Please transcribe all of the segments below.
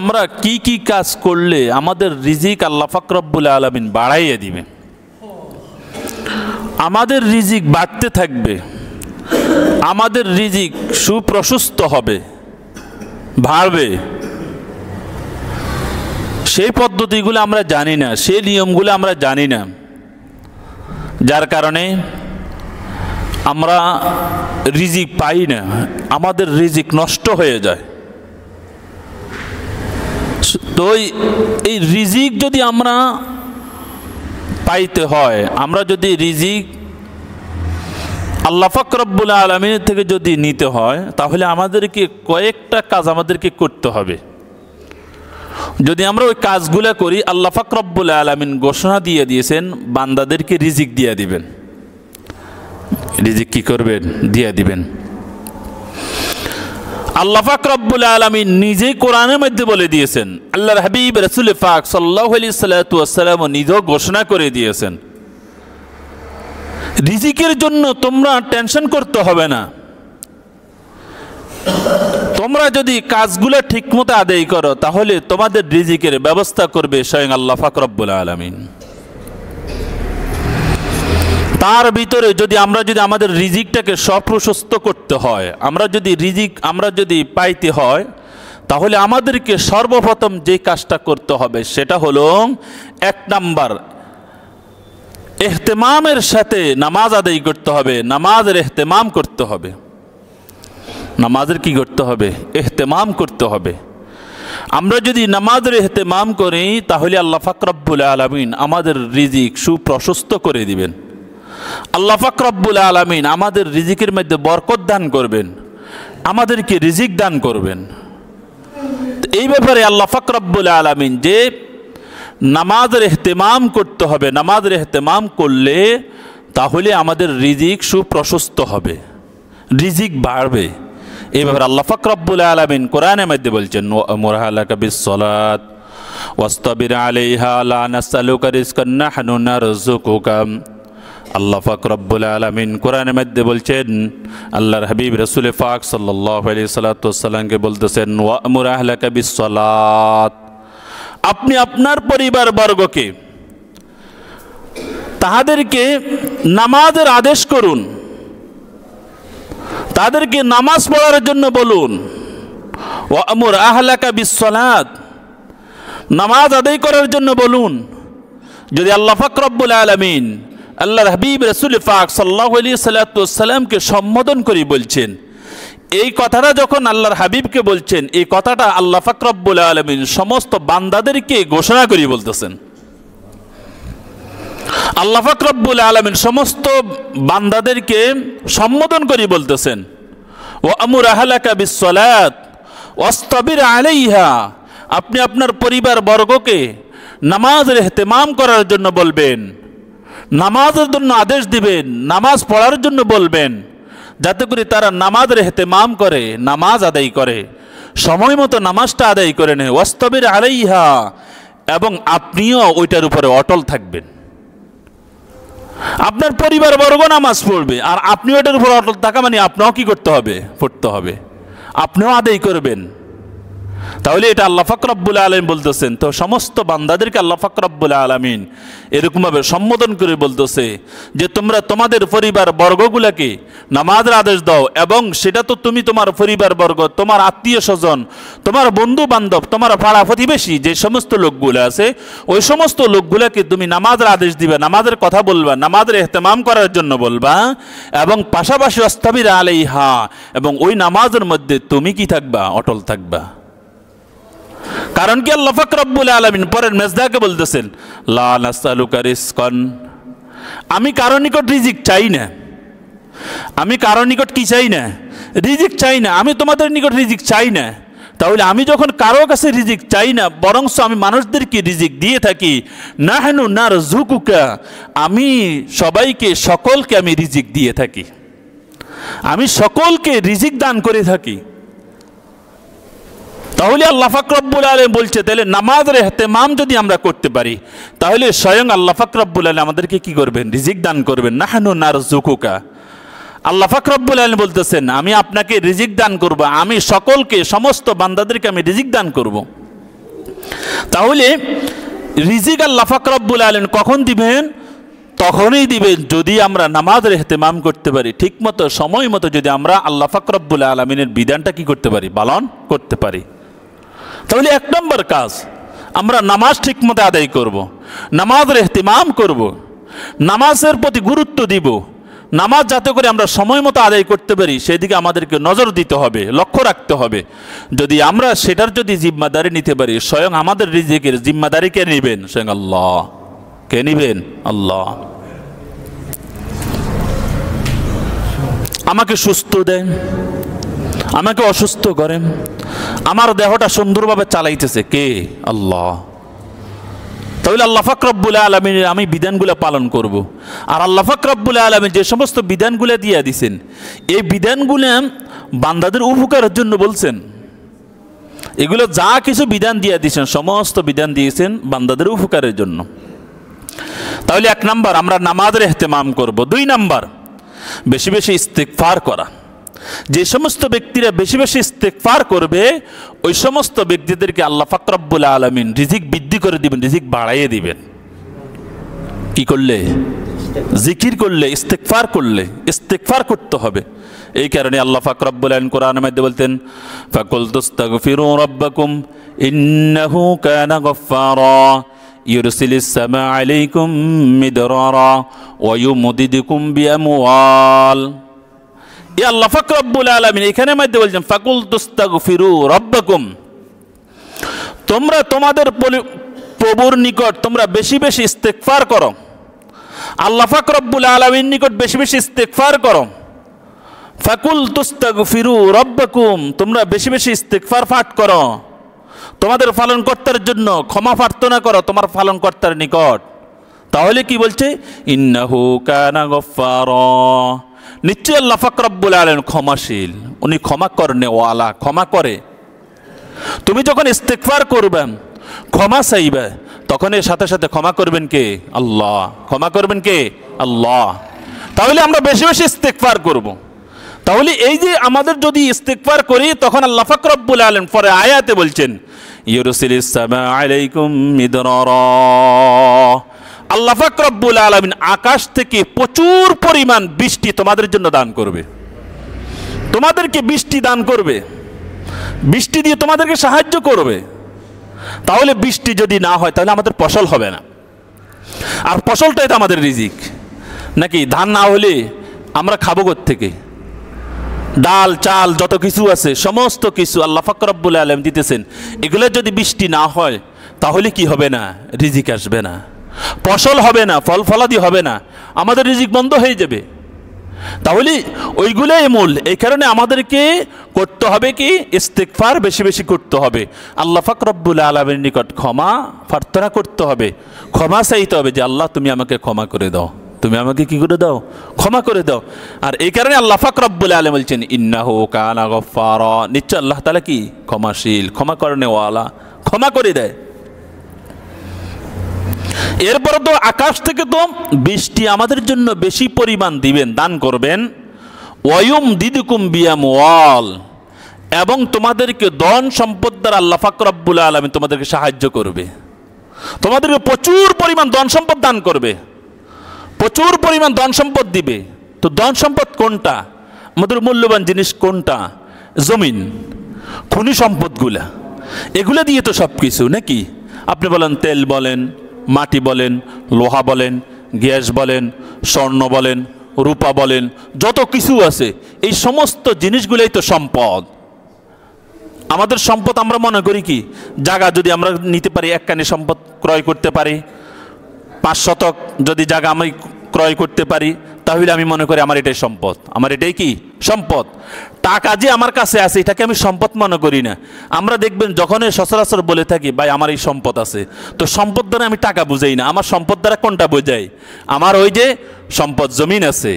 আমরা কি কি কাজ করলে আমাদের রিজিক আল্লাহ পাক রব্বুল আলামিন বাড়াইয়া দিবেন, আমাদের রিজিক বাড়তে থাকবে, আমাদের রিজিক সুপ্রশস্ত হবে, বাড়বে, সেই পদ্ধতিগুলো আমরা জানি না, সেই নিয়মগুলো আমরা জানি না, যার কারণে আমরা রিজিক পাই না, আমাদের রিজিক নষ্ট হয়ে যায়। তো এই রিজিক যদি আমরা পাইতে হয়, আমরা যদি রিজিক আল্লাহ পাক রব্বুল আলামিন থেকে যদি নিতে হয়, তাহলে আমাদেরকে কয়েকটা কাজ আমাদেরকে করতে হবে। যদি আমরা ওই কাজগুলো করি, আল্লাহ পাক রব্বুল আলামিন ঘোষণা দিয়ে দিয়েছেন বান্দাদেরকে রিজিক দিয়ে দিবেন। রিজিক কি করবেন? দিয়ে দিবেন। আল্লাহ পাক রব্বুল আলামিন নিজেই কোরআনের মধ্যে বলে দিয়েছেন, আল্লাহর হাবিব রাসূল পাক সাল্লাল্লাহু আলাইহি ওয়াসাল্লাম নিজেও ঘোষণা করে দিয়েছেন, রিজিকের জন্য তোমরা টেনশন করতে হবে না। তোমরা যদি কাজগুলো ঠিকমতো আদায় করো, তাহলে তোমাদের রিজিকের ব্যবস্থা করবে স্বয়ং আল্লাহ পাক রব্বুল আলামিন। তার ভিতরে যদি আমাদের রিজিকটাকে সুপ্রশস্ত করতে হয়, আমরা যদি পাইতে হয়, তাহলে আমাদেরকে সর্বপ্রথম যে কাজটা করতে হবে সেটা হলো, এক নাম্বার, ইহতিমামের সাথে নামাজ আদায় করতে হবে, নামাজের ইহতিমাম করতে হবে। নামাজের কি করতে হবে? ইহতিমাম করতে হবে। আমরা যদি নামাজের ইহতিমাম করি, তাহলে আল্লাহ পাক রব্বুল আলামিন আমাদের রিজিক সুপ্রশস্ত করে দিবেন। আল্লাহ পাক রব্বুল আলামিন আমাদের রিজিকের মধ্যে বরকত দান করবেন, আমাদেরকে রিজিক দান করবেন। এই ব্যাপারে আল্লাহ পাক রব্বুল আলামিন যে নামাজের ইহতিমাম করতে হবে, নামাজের ইহতিমাম করলে তাহলে আমাদের রিজিক সুপ্রশস্ত হবে, রিজিক বাড়বে। এই ব্যাপারে আল্লাহ পাক রব্বুল আলামিন কোরআনের মধ্যে বলছেন, ওয়া'মুর আহলাকা বিস-সালাত ওয়াসতাবির আলাইহা লা নাসআলুকা রিজকান নাহনু নারযুকুকা। আল্লাহ পাক রব্বুল আলামিন কোরআনের মধ্যে বলছেন, আল্লাহর হাবিব রাসূল পাক সাল্লাল্লাহু আলাইহি ওয়াসাল্লামকে বলতেছেন, ওয়া'মুর আহলাকা বিস-সালাত, আপনি আপনার পরিবার বর্গকে তাদেরকে নামাজের আদেশ করুন, তাদেরকে নামাজ পড়ার জন্য বলুন। ওয়া'মুর আহলাকা বিস-সালাত, নামাজ আদায় করার জন্য বলুন। যদি আল্লাহ পাক রব্বুল আলামিন আল্লাহর হাবিব রাসূল পাক সাল্লাল্লাহু আলাইহি ওয়াসাল্লামকে সম্বোধন করে বলছেন, এই কথাটা যখন আল্লাহর হাবিবকে বলছেন, এই কথাটা আল্লাহ পাক রব্বুল আলামিন সমস্ত বান্দাদেরকে ঘোষণা করে বলতেছেন। আল্লাহ পাক রব্বুল আলামিন সমস্ত বান্দাদেরকে সম্বোধন করে বলতেছেন, ওয়া'মুর আহলাকা বিস-সালাত ওয়াসতাবির আলাইহা, আপনি আপনার পরিবার বর্গকে নামাজের ইহতিমাম করার জন্য বলবেন, নামাজের জন্য আদেশ দিবেন, নামাজ পড়ার জন্য বলবেন, যাতে করে তারা নামাজের ইহতিমাম করে, নামাজ আদায় করে, সময় মতো নামাজটা আদায় করে নেয়। ওয়াসতাবির আলাইহা, এবং আপনিও ওইটার উপরে অটল থাকবেন। আপনার পরিবার বর্গ নামাজ পড়বে, আর আপনি ওইটার উপর অটল থাকা মানে আপনিও কি করতে হবে? পড়তে হবে, আপনিও আদায় করবেন। তাহলে এটা আল্লাহ পাক রব্বুল আলামিন বলতেছেন। তো সমস্ত বান্দাদেরকে আল্লাহ পাক রব্বুল আলামিন এরকমভাবে সম্বোধন করে বলতেছে যে তোমরা তোমাদের পরিবার বর্গগুলোকে নামাজের আদেশ দাও, এবং সেটা তো তুমি তোমার পরিবার বর্গ, তোমার আত্মীয় স্বজন, তোমার বন্ধু বান্ধব, তোমার পাড়া প্রতিবেশী যে সমস্ত লোকগুলো আছে, ওই সমস্ত লোকগুলোকে তুমি নামাজের আদেশ দিবে, নামাজের কথা বলবা, নামাজের ইহতিমাম করার জন্য বলবা, এবং পাশাপাশি ওয়াসতাবির আলাইহা, এবং ওই নামাজের মধ্যে তুমি কি থাকবা? অটল থাকবা। কারণ কি আল্লাহ পাক রব্বুল আলামিন পরের মেজদাকে বলতেছেন, লা নাসআলুকা রিজকান, আমি কারো নিকট রিজিক চাই না, আমি কারো নিকট কি চাই না? রিজিক চাই না, আমি তোমাদের নিকট রিজিক চাই না। তাহলে আমি যখন কারো কাছে রিজিক চাই না, বরংস আমি মানুষদেরকে রিজিক দিয়ে থাকি। নাহনু নারযুকুকা, আমি সবাইকে, সকলকে আমি রিজিক দিয়ে থাকি, আমি সকলকে রিজিক দান করে থাকি। তাহলে আল্লাহ পাক রব্বুল আলামিন বলছে, তাহলে নামাজের ইহতিমাম যদি আমরা করতে পারি, তাহলে স্বয়ং আল্লাহ পাক রব্বুল আলামিন আমাদেরকে কি করবেন? রিজিক দান করবেন। নাহনু নারযুকুকা, আল্লাহ পাক রব্বুল আলামিন বলতেছেন, আমি আপনাকে রিজিক দান করব, আমি সকলকে, সমস্ত বান্দাদেরকে আমি রিজিক দান করব। তাহলে রিজিক আল্লাহ পাক রব্বুল আলামিন কখন দিবেন? তখনই দিবেন যদি আমরা নামাজের ইহতিমাম করতে পারি, ঠিক মতো সময় মতো যদি আমরা আল্লাহ পাক রব্বুল আলামিনের বিধানটা কি করতে পারি? পালন করতে পারি। তাহলে এক নম্বর কাজ, আমরা নামাজ ঠিক মতো আদায় করব, নামাজের ইহতিমাম করব, নামাজের প্রতি গুরুত্ব দিব। নামাজ যাতে করে আমরা সময় মতো আদায় করতে পারি সেদিকে আমাদেরকে নজর দিতে হবে, লক্ষ্য রাখতে হবে। যদি আমরা সেটার যদি জিম্মাদারি নিতে পারি, স্বয়ং আমাদের রিজিকের জিম্মাদারি কে নেবেন? স্বয়ং আল্লাহ। কে নেবেন? আল্লাহ। আমাকে সুস্থ দেন, আমাকে অসুস্থ করেন, আমার দেহটা সুন্দরভাবে চালাইতেছে কে? আল্লাহ। তাহলে আল্লাহ পাক রব্বুল আলামিনের আমি বিধানগুলো পালন করব। আর আল্লাহ পাক রব্বুল আলামিন যে সমস্ত বিধানগুলো দিয়ে দিয়েছেন, এই বিধানগুলো বান্দাদের উপকারের জন্য বলছেন। এগুলো যা কিছু বিধান দিয়ে দিয়েছেন, সমস্ত বিধান দিয়েছেন বান্দাদের উপকারের জন্য। তাহলে এক নাম্বার আমরা নামাজের ইহতিমাম করব। দুই নাম্বার বেশি বেশি ইস্তিগফার করা। যে সমস্ত ব্যক্তিরা বেশি বেশি ইস্তিগফার করবে ওই সমস্ত ব্যক্তিদেরকে আল্লাহ পাক রব্বুল আলামিন রিজিক বৃদ্ধি করে দিবেন, রিজিক বাড়াইয়ে দিবেন। কি করলে? জিকির করলে, ইস্তিগফার করলে। ইস্তিগফার করতে হবে। এই কারণে আল্লাহ পাক রব্বুল আলামিন কোরআনের মধ্যে বলতেন, ফাকুল তাস্তাগফিরু রাব্বাকুম ইন্নাহু কানা গফফারা ইউরসিলিস সামা আলাইকুম মিদরারা ওয়া ইউমদিদুকুম বিআমওয়াল। এ আল্লাহ পাক রব্বুল আলামিন এখানে মধ্যে বলছেন, ফাকুল তাস্তাগফিরু রাব্বাকুম, তোমরা তোমাদের প্রভুর নিকট তোমরা বেশি বেশি ইস্তিগফার করো। আল্লাহ পাক রব্বুল আলামিন নিকট বেশি বেশি ইস্তিগফার করো। ফাকুল তাস্তাগফিরু রাব্বাকুম, তোমরা বেশি বেশি ইস্তিগফার পাঠ করো, তোমাদের পালনকর্তার জন্য ক্ষমা প্রার্থনা করো তোমার পালনকর্তার নিকট। তাহলে কি বলছে? ইন্নাহু কানা গফফারা, নিশ্চয় আল্লাহ পাক রব্বুল আলামিন ক্ষমাশীল, উনি ক্ষমা করনে ওয়ালা, ক্ষমা করে। তুমি যখন ইস্তিগফার করবে, ক্ষমা চাইবে, তখন এর সাথে সাথে ক্ষমা করবেন কে? আল্লাহ। ক্ষমা করবেন কে? আল্লাহ। তাহলে আমরা বেশি বেশি ইস্তিগফার করব। তাহলে এই যে আমাদের যদি ইস্তিগফার করি তখন আল্লাহ পাক রব্বুল আলামিন পরে আয়াতে বলছেন, ইউরসিলিস সামা আলাইকুম মিদরারা, আল্লাহ পাক রব্বুল আলামিন আকাশ থেকে প্রচুর পরিমাণ বৃষ্টি তোমাদের জন্য দান করবে, তোমাদেরকে বৃষ্টি দান করবে, বৃষ্টি দিয়ে তোমাদেরকে সাহায্য করবে। তাহলে বৃষ্টি যদি না হয় তাহলে আমাদের ফসল হবে না, আর ফসলটাই তো আমাদের রিজিক নাকি? ধান না হলে আমরা খাবো কোত্থেকে? ডাল চাল যত কিছু আছে সমস্ত কিছু আল্লাহ পাক রব্বুল আলামিন দিতেছেন। এগুলো যদি বৃষ্টি না হয় তাহলে কি হবে না? রিজিক আসবে না, ফসল হবে না, ফল ফলাদি হবে না, আমাদের রিজিক বন্ধ হয়ে যাবে। তাহলে ওইগুলোই মূল। এই কারণে আমাদেরকে করতে হবে কি? ইস্তিগফার বেশি বেশি করতে হবে, আল্লাহ পাক রব্বুল আলামিনের নিকট ক্ষমা প্রার্থনা করতে হবে, ক্ষমা চাইতে হবে যে আল্লাহ তুমি আমাকে ক্ষমা করে দাও, তুমি আমাকে কি করে দাও? ক্ষমা করে দাও। আর এই কারণে আল্লাহ পাক রব্বুল আলামিন বলছেন, ইন্নাহু কানা গফফারা, নিশ্চয় আল্লাহ তাআলা কি? ক্ষমাশীল, ক্ষমা করনে ওয়ালা, ক্ষমা করে দেয়। এরপর তো আকাশ থেকে তো বৃষ্টি আমাদের জন্য বেশি পরিমাণ দিবেন, দান করবেন। ওয়ায়ুমদিদুকুম বিআমওয়াল, এবং তোমাদেরকে ধন সম্পদ দ্বারা আল্লাহ পাক রব্বুল আলামিন তোমাদেরকে সাহায্য করবে, তোমাদেরকে প্রচুর পরিমাণ ধন সম্পদ দান করবে, প্রচুর পরিমাণ ধন সম্পদ দিবে। তো ধন সম্পদ কোনটা? আমাদের মূল্যবান জিনিস কোনটা? জমিন, খনি সম্পদগুলা, এগুলা দিয়ে তো সব কিছু নাকি? আপনি বলেন তেল বলেন, মাটি বলেন, লোহা বলেন, গ্যাস বলেন, স্বর্ণ বলেন, রূপা বলেন, যত কিছু আছে এই সমস্ত জিনিসগুলোই তো সম্পদ। আমাদের সম্পদ আমরা মনে করি কি? জায়গা যদি আমরা নিতে পারি, একখানি সম্পদ ক্রয় করতে পারি, 5 শতক যদি জায়গা আমি ক্রয় করতে পারি, তাহলে আমি মনে করি আমার এটাই সম্পদ, আমার এটাই কি? সম্পদ। টাকা যে আমার কাছে আছে এটাকে আমি সম্পদ মনে করি না। আমরা দেখবেন যখন সচরাচর বলে থাকি ভাই আমার এই সম্পদ আছে, তো সম্পদ দ্বারা আমি টাকা বুঝাই না, আমার সম্পদ দ্বারা কোনটা বোঝাই? আমার ওই যে সম্পদ জমিন আছে,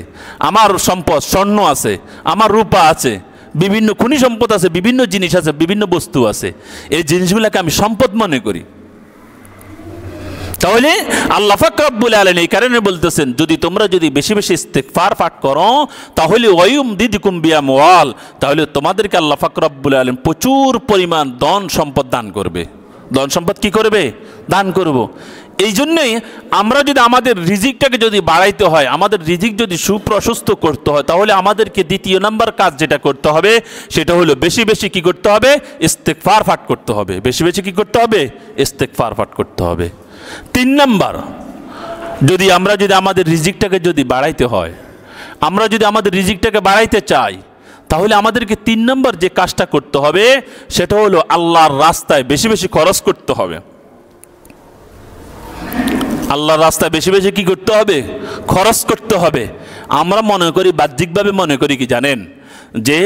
আমার সম্পদ স্বর্ণ আছে, আমার রূপা আছে, বিভিন্ন খনি সম্পদ আছে, বিভিন্ন জিনিস আছে, বিভিন্ন বস্তু আছে, এই জিনিসগুলোকে আমি সম্পদ মনে করি। তাহলে আল্লাহ পাক রব্বুল আলামিন এই কারণে বলতেছেন, যদি তোমরা যদি বেশি বেশি ইস্তিগফার পাঠ করো তাহলে ওয়ায়ুমদিদুকুম বিআমওয়াল, তাহলে তোমাদেরকে আল্লাহ পাক রব্বুল আলামিন প্রচুর পরিমাণ ধন সম্পদ দান করবে, ধন সম্পদ কি করবে? দান করব। এই জন্যেই আমরা যদি আমাদের রিজিকটাকে যদি বাড়াইতে হয়, আমাদের রিজিক যদি সুপ্রশস্ত করতে হয়, তাহলে আমাদেরকে দ্বিতীয় নাম্বার কাজ যেটা করতে হবে সেটা হলো বেশি বেশি কি করতে হবে? ইস্তেগফার পাঠ করতে হবে। বেশি বেশি কি করতে হবে? ইস্তেগফার পাঠ করতে হবে। 3 নাম্বার, যদি আমরা যদি আমাদের রিজিকটাকে যদি বাড়াইতে হয়, আমরা যদি আমাদের রিজিকটাকে বাড়াইতে চাই, তাহলে আমাদেরকে 3 নাম্বার যে কাজটা করতে হবে সেটা হলো আল্লাহর রাস্তায় বেশি বেশি খরচ করতে হবে। আল্লাহর রাস্তায় বেশি বেশি কি করতে হবে? খরচ করতে হবে। আমরা মনে করি, বাহ্যিকভাবে মনে করি কি জানেন, যে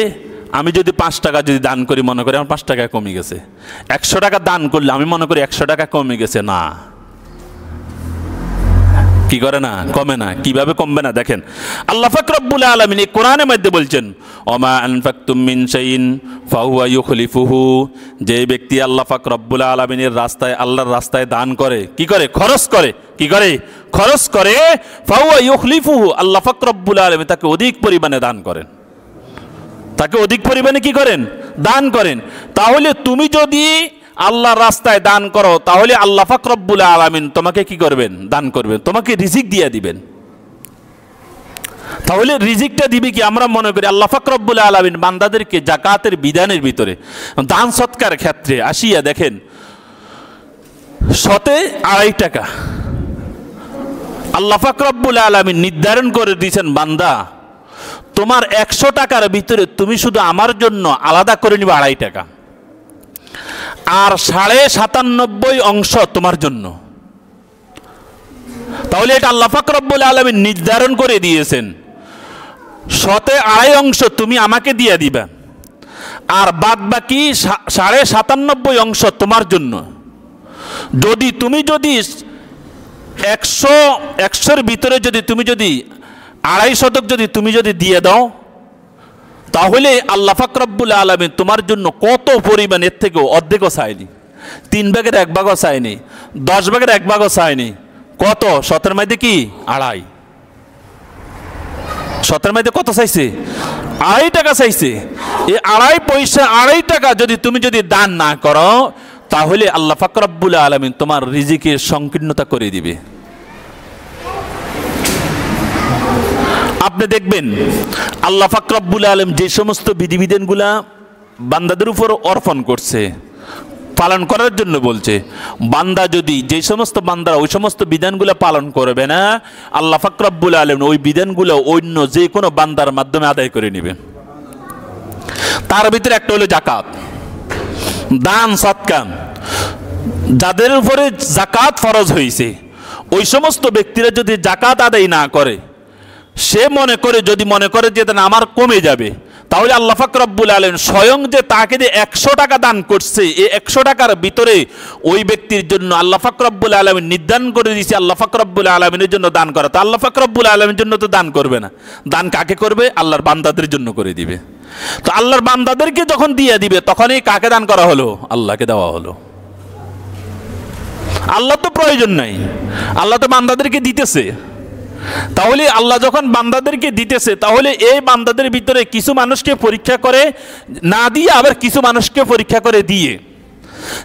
আমি যদি 5 টাকা যদি দান করি, মনে করি আমার 5 টাকা কমে গেছে। 100 টাকা দান করলে আমি মনে করি 100 টাকা কমে গেছে। না, কি করে না? কমে না। কিভাবে কমবে না? দেখেন, আল্লাহ পাক রব্বুল আলামিন এই কোরআনের মধ্যে বলছেন, ওমা আনফাকতুম মিন শাইইন ফাহুয়া ইউখলিফুহু। যে ব্যক্তি আল্লাহ পাক রব্বুল আলামিনের রাস্তায়, আল্লাহর রাস্তায় দান করে, কি করে? খরচ করে। কি করে? খরচ করে। ফাহুয়া ইউখলিফুহু, আল্লাহ পাক রব্বুল আলামিন তাকে অধিক পরিমাণে দান করেন। তাকে অধিক পরিমাণে কি করেন? দান করেন। তাহলে তুমি যদি আল্লাহর রাস্তায় দান করো, তাহলে আল্লাহ পাক রব্বুল আলামিন তোমাকে কি করবেন? দান করবেন, তোমাকে রিজিক দিয়ে দিবেন। তাহলে রিজিকটা দিবে কি? আমরা মনে করি আল্লাহ পাক রব্বুল আলামিন বান্দাদেরকে যাকাতের বিধানের ভিতরে, দান সৎকার ক্ষেত্রে আসিয়া দেখেন, শতে 2.5 টাকা আল্লাহ পাক রব্বুল আলামিন নির্ধারণ করে দিয়েছেন, বান্দা তোমার 100 টাকার ভিতরে তুমি শুধু আমার জন্য আলাদা করে নিবে 2.5 টাকা, আর 97.5 অংশ তোমার জন্য। তাহলে এটা আল্লাহ পাক রব্বুল আলামিন নির্ধারণ করে দিয়েছেন, শতে 2.5 অংশ তুমি আমাকে দিয়ে দিবা, আর বাদ বাকি 97.5 অংশ তোমার জন্য। যদি তুমি যদি 100-100-র ভিতরে যদি তুমি যদি 2.5 শতক যদি তুমি যদি দিয়ে দাও, তাহলে আল্লাহ পাক রব্বুল আলামিন তোমার জন্য কত পরিমাণ, এর থেকেও অর্ধেকও চায়নি, 3 ভাগের 1 ভাগও চায়নি, 10 ভাগের 1 ভাগও চায়নি। কত? 100-এর মধ্যে কি 2.5, 100-এর মধ্যে কত চাইছে? 2.5 টাকা চাইছে। এই 2.5 পয়সা, 2.5 টাকা যদি তুমি যদি দান না করো, তাহলে আল্লাহ পাক রব্বুল আলামিন তোমার রিজিকের সংকীর্ণতা করে দিবে। আপনি দেখবেন আল্লাহ পাক রব্বুল আলামিন যে সমস্ত বিধিবিধানগুলা বান্দাদের উপর অর্পণ করছে, পালন করার জন্য বলছে, বান্দা যদি, যে সমস্ত বান্দারা ওই সমস্ত বিধানগুলো পালন করবে না, আল্লাহ পাক রব্বুল আলামিন ওই বিধানগুলো অন্য যে কোনো বান্দার মাধ্যমে আদায় করে নেবে। তার ভিতরে একটা হলো জাকাত, দান সৎকা। যাদের উপরে জাকাত ফরজ হয়েছে, ওই সমস্ত ব্যক্তিরা যদি জাকাত আদায় না করে, সে মনে করে, যদি মনে করে যে আমার কমে যাবে, তাহলে আল্লাহ পাক রব্বুল আলামিন স্বয়ং যে তাকে যে 100 টাকা দান করছে, এই 100 টাকার ভিতরে ওই ব্যক্তির জন্য আল্লাহ পাক রব্বুল আলামিন নির্ধারণ করে দিয়েছে আল্লাহ পাক রব্বুল আলামিনের জন্য দান করা। তো আল্লাহ পাক রব্বুল আলামিনের জন্য তো দান করবে না, দান কাকে করবে? আল্লাহর বান্দাদের জন্য করে দিবে। তো আল্লাহর বান্দাদেরকে যখন দিয়ে দিবে, তখনই কাকে দান করা হলো? আল্লাহকে দেওয়া হলো। আল্লাহ তো প্রয়োজন নাই, আল্লাহ তো বান্দাদেরকে দিতেছে। তাহলে আল্লাহ যখন বান্দাদেরকে দিতেছে, তাহলে এই বান্দাদের ভিতরে কিছু মানুষকে পরীক্ষা করে না দিয়ে, আবার কিছু মানুষকে পরীক্ষা করে দিয়ে,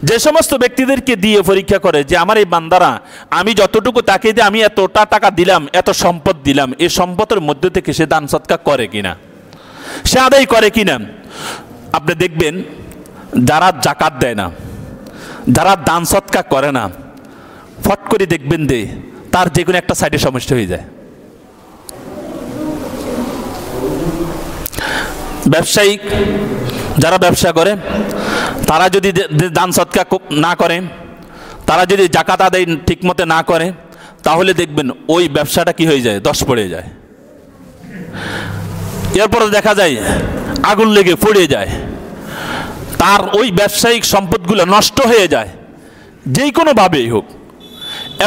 যে সমস্ত ব্যক্তিদেরকে দিয়ে পরীক্ষা করে যে আমার এই বান্দারা, আমি যতটুকু তাকে দিয়ে আমি এতটা টাকা দিলাম, এত সম্পদ দিলাম, এই সম্পদের মধ্যে থেকে সে দান সৎকার করে কিনা, সে আদায় করে কিনা। আপনি দেখবেন যারা জাকাত দেয় না, যারা দান সৎকার করে না, ফট করে দেখবেন যে তার যে কোনো একটা সাইডে সমস্যা হয়ে যায়। ব্যবসায়িক যারা ব্যবসা করে, তারা যদি দান সৎকার না করে, তারা যদি জাকাত আদায় ঠিকমতো না করে, তাহলে দেখবেন ওই ব্যবসাটা কি হয়ে যায়? ধস পড়ে যায়। এরপরে দেখা যায় আগুন লেগে পড়ে যায়, তার ওই ব্যবসায়িক সম্পদগুলো নষ্ট হয়ে যায়, যেই কোনোভাবেই হোক।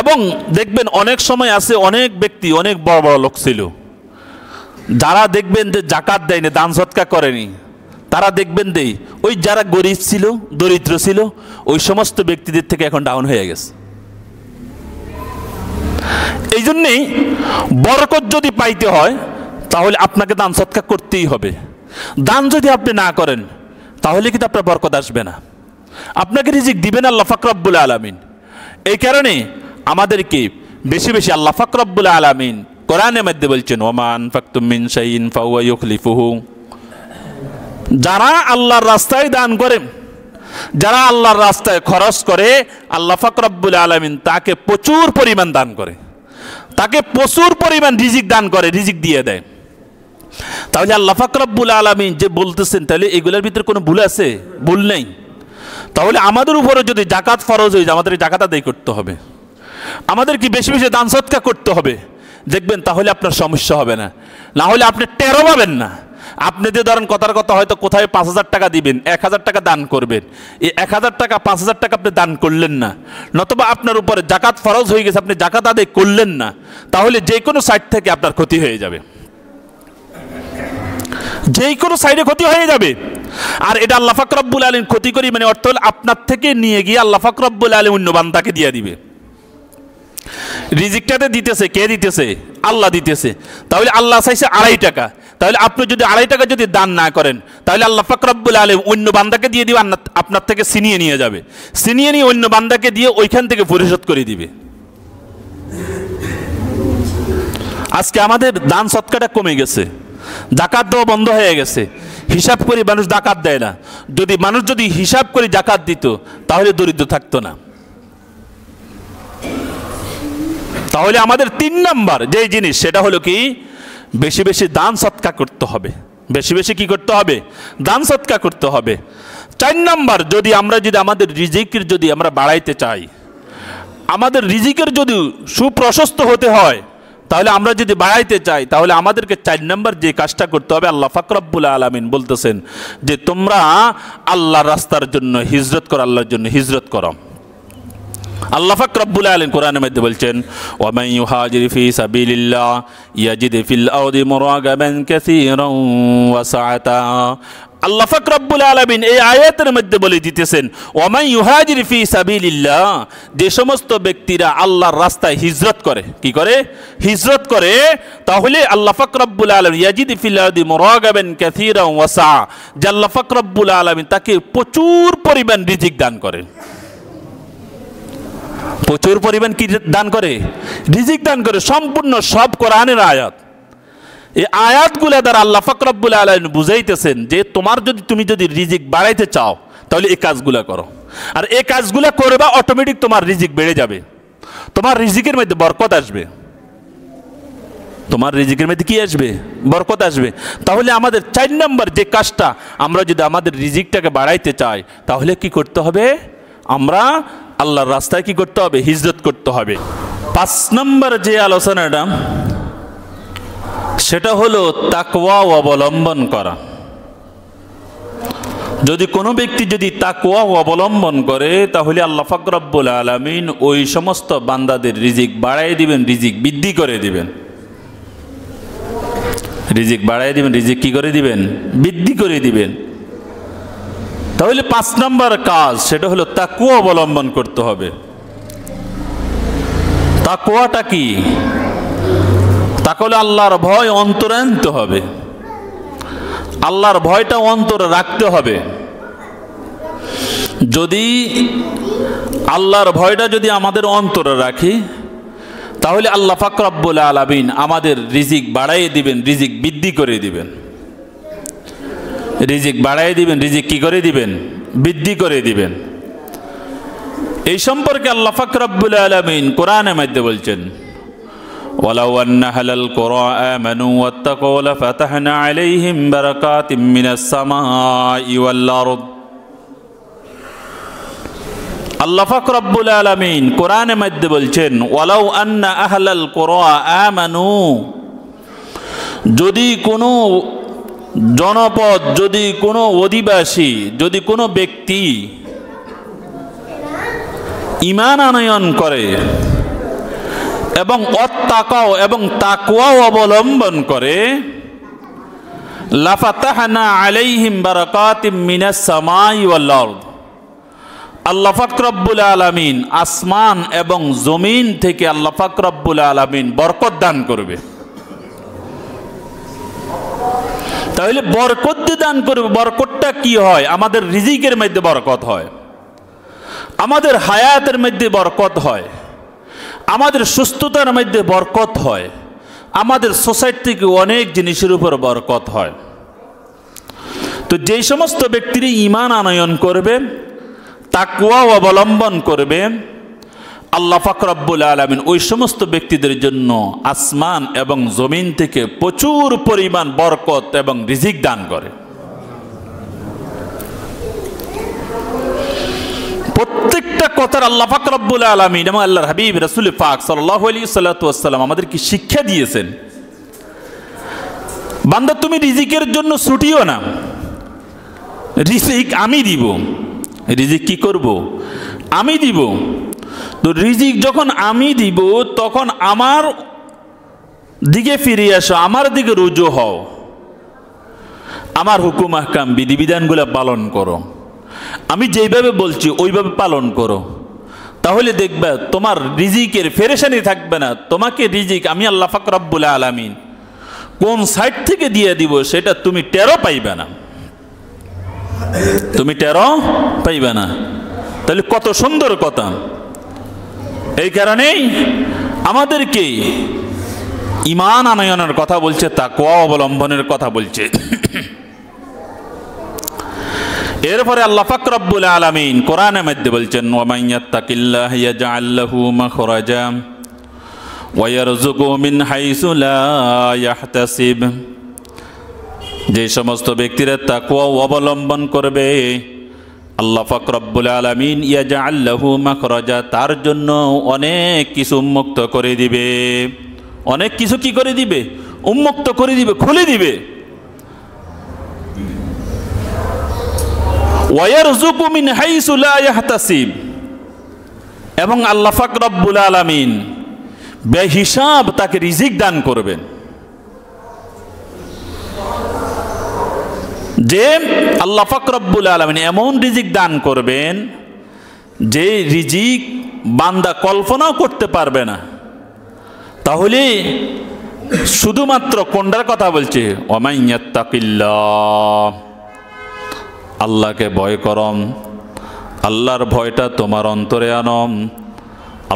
এবং দেখবেন অনেক সময় আছে, অনেক ব্যক্তি, অনেক বড় বড় লোক ছিল, যারা দেখবেন যে জাকাত দেয়নি, দান সৎকার করেনি, তারা দেখবেন যে ওই যারা গরিব ছিল, দরিদ্র ছিল, ওই সমস্ত ব্যক্তিদের থেকে এখন ডাউন হয়ে গেছে। এই জন্যেই বরকত যদি পাইতে হয়, তাহলে আপনাকে দান সৎকার করতেই হবে। দান যদি আপনি না করেন, তাহলে কিন্তু আপনার বরকত আসবে না। আপনাকে রিজিক দিবেন আল্লাহ পাক রব্বুল আলামিন। এই কারণে আমাদেরকে বেশি বেশি আল্লাহ পাক রব্বুল আলামিন কোরআনের মধ্যে বলছেন, ওমা আনফাকতুম মিন শাইইন ফাহুয়া ইউখলিফুহু। যারা আল্লাহর রাস্তায় দান করে, যারা আল্লাহর রাস্তায় খরচ করে, আল্লাহ পাক রব্বুল আলামিন তাকে প্রচুর পরিমাণ দান করে, তাকে প্রচুর পরিমাণ রিজিক দান করে, রিজিক দিয়ে দেয়। তাহলে আল্লাহ পাক রব্বুল আলামিন যে বলতেছেন, তাহলে এগুলোর ভিতরে কোনো ভুল আছে? ভুল নেই। তাহলে আমাদের উপরে যদি জাকাত ফরজ হয়ে যায়, আমাদের জাকাত আদায় করতে হবে, আমাদের কি বেশি বেশি দান সদকা করতে হবে। দেখবেন তাহলে আপনার সমস্যা হবে না, না হলে আপনি টেরও পাবেন না। আপনি যে ধরেন কথার কথা হয়তো কোথায় 5,000 টাকা দিবেন, 1,000 টাকা দান করবেন, এই 1,000 টাকা 5,000 টাকা আপনি দান করলেন না, নতুবা আপনার উপরে জাকাত ফরজ হয়ে গেছে, আপনি জাকাত আদায় করলেন না, তাহলে যে কোনো সাইড থেকে আপনার ক্ষতি হয়ে যাবে, যে কোনো সাইডে ক্ষতি হয়ে যাবে। আর এটা আল্লাহ পাক রব্বুল আলামিন ক্ষতি করি মানে অর্থ হল আপনার থেকে নিয়ে গিয়ে আল্লাহ পাক রব্বুল আলামিন অন্য বান্দাকে দিয়ে দিবে। রিজিকটাতে দিতেছে কে? দিতেছে আল্লাহ দিতেছে। তাহলে আল্লাহ চাইছে 2.5 টাকা, তাহলে আপনি যদি 2.5 টাকা যদি দান না করেন, তাহলে আল্লাহ পাক রব্বুল আলামিন অন্য বান্দাকে দিয়ে দিবে, আপনার থেকে ছিনিয়ে নিয়ে যাবে, ছিনিয়ে নিয়ে অন্য বান্দাকে দিয়ে ওইখান থেকে পরিশোধ করে দিবে। আজকে আমাদের দান সৎকারটা কমে গেছে, জাকাত দেওয়া বন্ধ হয়ে গেছে, হিসাব করে মানুষ জাকাত দেয় না। যদি মানুষ যদি হিসাব করে জাকাত দিত, তাহলে দরিদ্র থাকতো না। তাহলে আমাদের 3 নাম্বার যে জিনিস, সেটা হলো কি, বেশি বেশি দান সৎকা করতে হবে। বেশি বেশি কি করতে হবে? দান সৎকা করতে হবে। 4 নাম্বার, যদি আমরা আমাদের রিজিকের যদি আমরা বাড়াইতে চাই, আমাদের রিজিকের যদি সুপ্রশস্ত হতে হয়, তাহলে আমরা যদি বাড়াইতে চাই, তাহলে আমাদেরকে 4 নাম্বার যে কাজটা করতে হবে, আল্লাহ পাক রব্বুল আলামিন বলতেছেন যে তোমরা আল্লাহর রাস্তার জন্য হিজরত করো, আল্লাহর জন্য হিজরত করো। আল্লাহ পাক রব্বুল আলামিন কোরআনের মধ্যে বলছেন, ওয়া মান ইউহাজির ফি সাবিলিল্লাহ ইয়াজিদ ফিল আরদি মুরাগাবান কাসীরান ওয়া সাআতা। আল্লাহ পাক রব্বুল আলামিন এই আয়াতের মধ্যে বলে দিতেছেন, ওয়া মান ইউহাজির ফি সাবিলিল্লাহ, যে সমস্ত ব্যক্তিরা আল্লাহর রাস্তায় হিজরত করে, কি করে? হিজরত করে, তাহলে আল্লাহ পাক রব্বুল আলামিন ইয়াজিদ ফিল আরদি মুরাগাবান কাসীরান ওয়া সাআ, যে আল্লাহ পাক রব্বুল আলামিন তাকে প্রচুর পরিমাণ রিজিক দান করে। প্রচুর পরিমাণ কি দান করে? রিজিক দান করে। সম্পূর্ণ সব কোরআনের আয়াত। এই আয়াতগুলো দ্বারা আল্লাহ পাক রব্বুল আলামিন বুঝাইতেছেন যে তুমি যদি রিজিক বাড়াইতে চাও, তাহলে এই কাজগুলো করো, আর এই কাজগুলো করবা, অটোমেটিক তোমার রিজিক বেড়ে যাবে, তোমার রিজিকের মধ্যে বরকত আসবে, তোমার রিজিকের মধ্যে কি আসবে? বরকত আসবে। তাহলে আমাদের 4 নাম্বার যে কাজটা, আমরা যদি আমাদের রিজিকটাকে বাড়াইতে চাই, তাহলে কি করতে হবে? আমরা আল্লাহর রাস্তায় কি করতে হবে? হিজরত করতে হবে। 5 নম্বর যে আলোচনাটা, সেটা হলো তাকওয়া অবলম্বন করা। যদি কোনো ব্যক্তি যদি তাকওয়া অবলম্বন করে, তাহলে আল্লাহ পাক রব্বুল আলামিন ওই সমস্ত বান্দাদের রিজিক বাড়াই দিবেন, রিজিক বৃদ্ধি করে দিবেন। রিজিক বাড়াই দিবেন, রিজিক কি করে দিবেন? বৃদ্ধি করে দিবেন। তাহলে 5 নম্বর কাজ, সেটা হলো তাকওয়া অবলম্বন করতে হবে। তাকওয়াটা কি? তাকওয়া আল্লাহর ভয় অন্তরে আনতে হবে, আল্লাহর ভয়টা অন্তরে রাখতে হবে। যদি আল্লাহর ভয়টা যদি আমাদের অন্তরে রাখি, তাহলে আল্লাহ পাক রব্বুল আলামিন আমাদের রিজিক বাড়াইয়ে দিবেন, রিজিক বৃদ্ধি করে দিবেন। রিজিক বাড়াই দিবেন, রিজিক কি করে দিবেন? বৃদ্ধি করে দিবেন। এই সম্পর্কে আল্লাহ পাক রব্বুল আলামিন কোরআনের মধ্যে বলছেন, ওয়ালাউ আন্না আহলাল কুরা আমানু ওয়াত্তাকাউ লাফাতাহনা আলাইহিম বারাকাতিম মিনাস সামাই ওয়াল আরদ। আল্লাহ পাক রব্বুল আলামিন কোরআনের মধ্যে বলছেন, ওয়ালাউ আন্না আহলাল কুরা আমানু, যদি কোনো জনপদ, যদি কোনো অধিবাসী, যদি কোনো ব্যক্তি ঈমান আনয়ন করে এবং অত্তাকাও এবং তাকওয়া অবলম্বন করে, লাফাতাহনা আলাইহিম বারাকাতিম মিনাস সামাই ওয়াল আরদ, আল্লাহ পাক রব্বুল আলামিন আসমান এবং জমিন থেকে আল্লাহ পাক রব্বুল আলামিন বরকত দান করবে। তাহলে বরকত দান করবে। বরকতটা কি হয়? আমাদের রিজিকের মধ্যে বরকত হয়। আমাদের হায়াতের মধ্যে বরকত হয়, আমাদের সুস্থতার মধ্যে বরকত হয়, আমাদের সোসাইটি থেকে অনেক জিনিসের উপর বরকত হয়। তো যেই সমস্ত ব্যক্তিরা ঈমান আনয়ন করবে, তাকওয়া অবলম্বন করবে, আল্লাহ পাক রব্বুল আলামিন ওই সমস্ত ব্যক্তিদের জন্য আসমান এবং জমিন থেকে প্রচুর পরিমাণ বরকত এবং রিজিক দান করে। প্রত্যেকটা কথার আল্লাহ পাক রব্বুল আলামিন এবং আল্লাহর হাবিব রাসূল পাক সাল্লাল্লাহু আলাইহি ওয়াসাল্লাম আমাদেরকে শিক্ষা দিয়েছেন, বান্দা তুমি রিজিকের জন্য ছুটিও না, রিজিক আমি দিব। রিজিক কি করব? আমি দিব। তো রিজিক যখন আমি দিব তখন আমার দিকে ফিরে আসো, আমার দিকে রুজু হও, আমার হুকুম আহকাম বিধিবিধানগুলো পালন করো, আমি যেইভাবে বলছি ওইভাবে পালন করো, তাহলে দেখবে তোমার রিজিকের ফেরেশানি থাকবে না। তোমাকে রিজিক আমি আল্লাহ পাক রব্বুল আলামিন কোন সাইড থেকে দিয়ে দিব সেটা তুমি টেরও পাইবে না, তুমি টেরও পাইবে না। তাহলে কত সুন্দর কথা। এই কারণেই আমাদেরকে ঈমান আনয়নের কথা বলছে, তাকওয়া অবলম্বনের কথা বলছে। এরপরে আল্লাহ পাক রব্বুল আলামিন কোরআনের মধ্যে বলছেন, ওয়া মান ইয়াত্তাকিল্লাহ ইয়াজআল লাহু মাখরাজা ওয়া ইয়ারযুকহু মিন হাইসু লা ইয়াহতাসিব। যে সমস্ত ব্যক্তিরা তাকওয়া অবলম্বন করবে, আল্লাহ পাক রব্বুল আলামিন ইয়াজআল লাহু মাখরাজা, তার জন্য অনেক কিছু উন্মুক্ত করে দিবে। অনেক কিছু কি করে দিবে? উন্মুক্ত করে দিবে, খুলে দিবে। ওয়া ইয়ারযুকু মিন হাইসু লা ইয়াহতাসিব, এবং আল্লাহ পাক রব্বুল আলামিন বেহিসাব তাকে রিজিক দান করবেন। যে আল্লাহ পাক রব্বুল আলামিন এমন রিজিক দান করবেন যে রিজিক বান্দা কল্পনাও করতে পারবে না। তাহলে শুধুমাত্র কোনটার কথা বলছে? ওয়া মান ইয়াত্তাকিল্লাহ, আল্লাহকে ভয় করম, আল্লাহর ভয়টা তোমার অন্তরে আনো,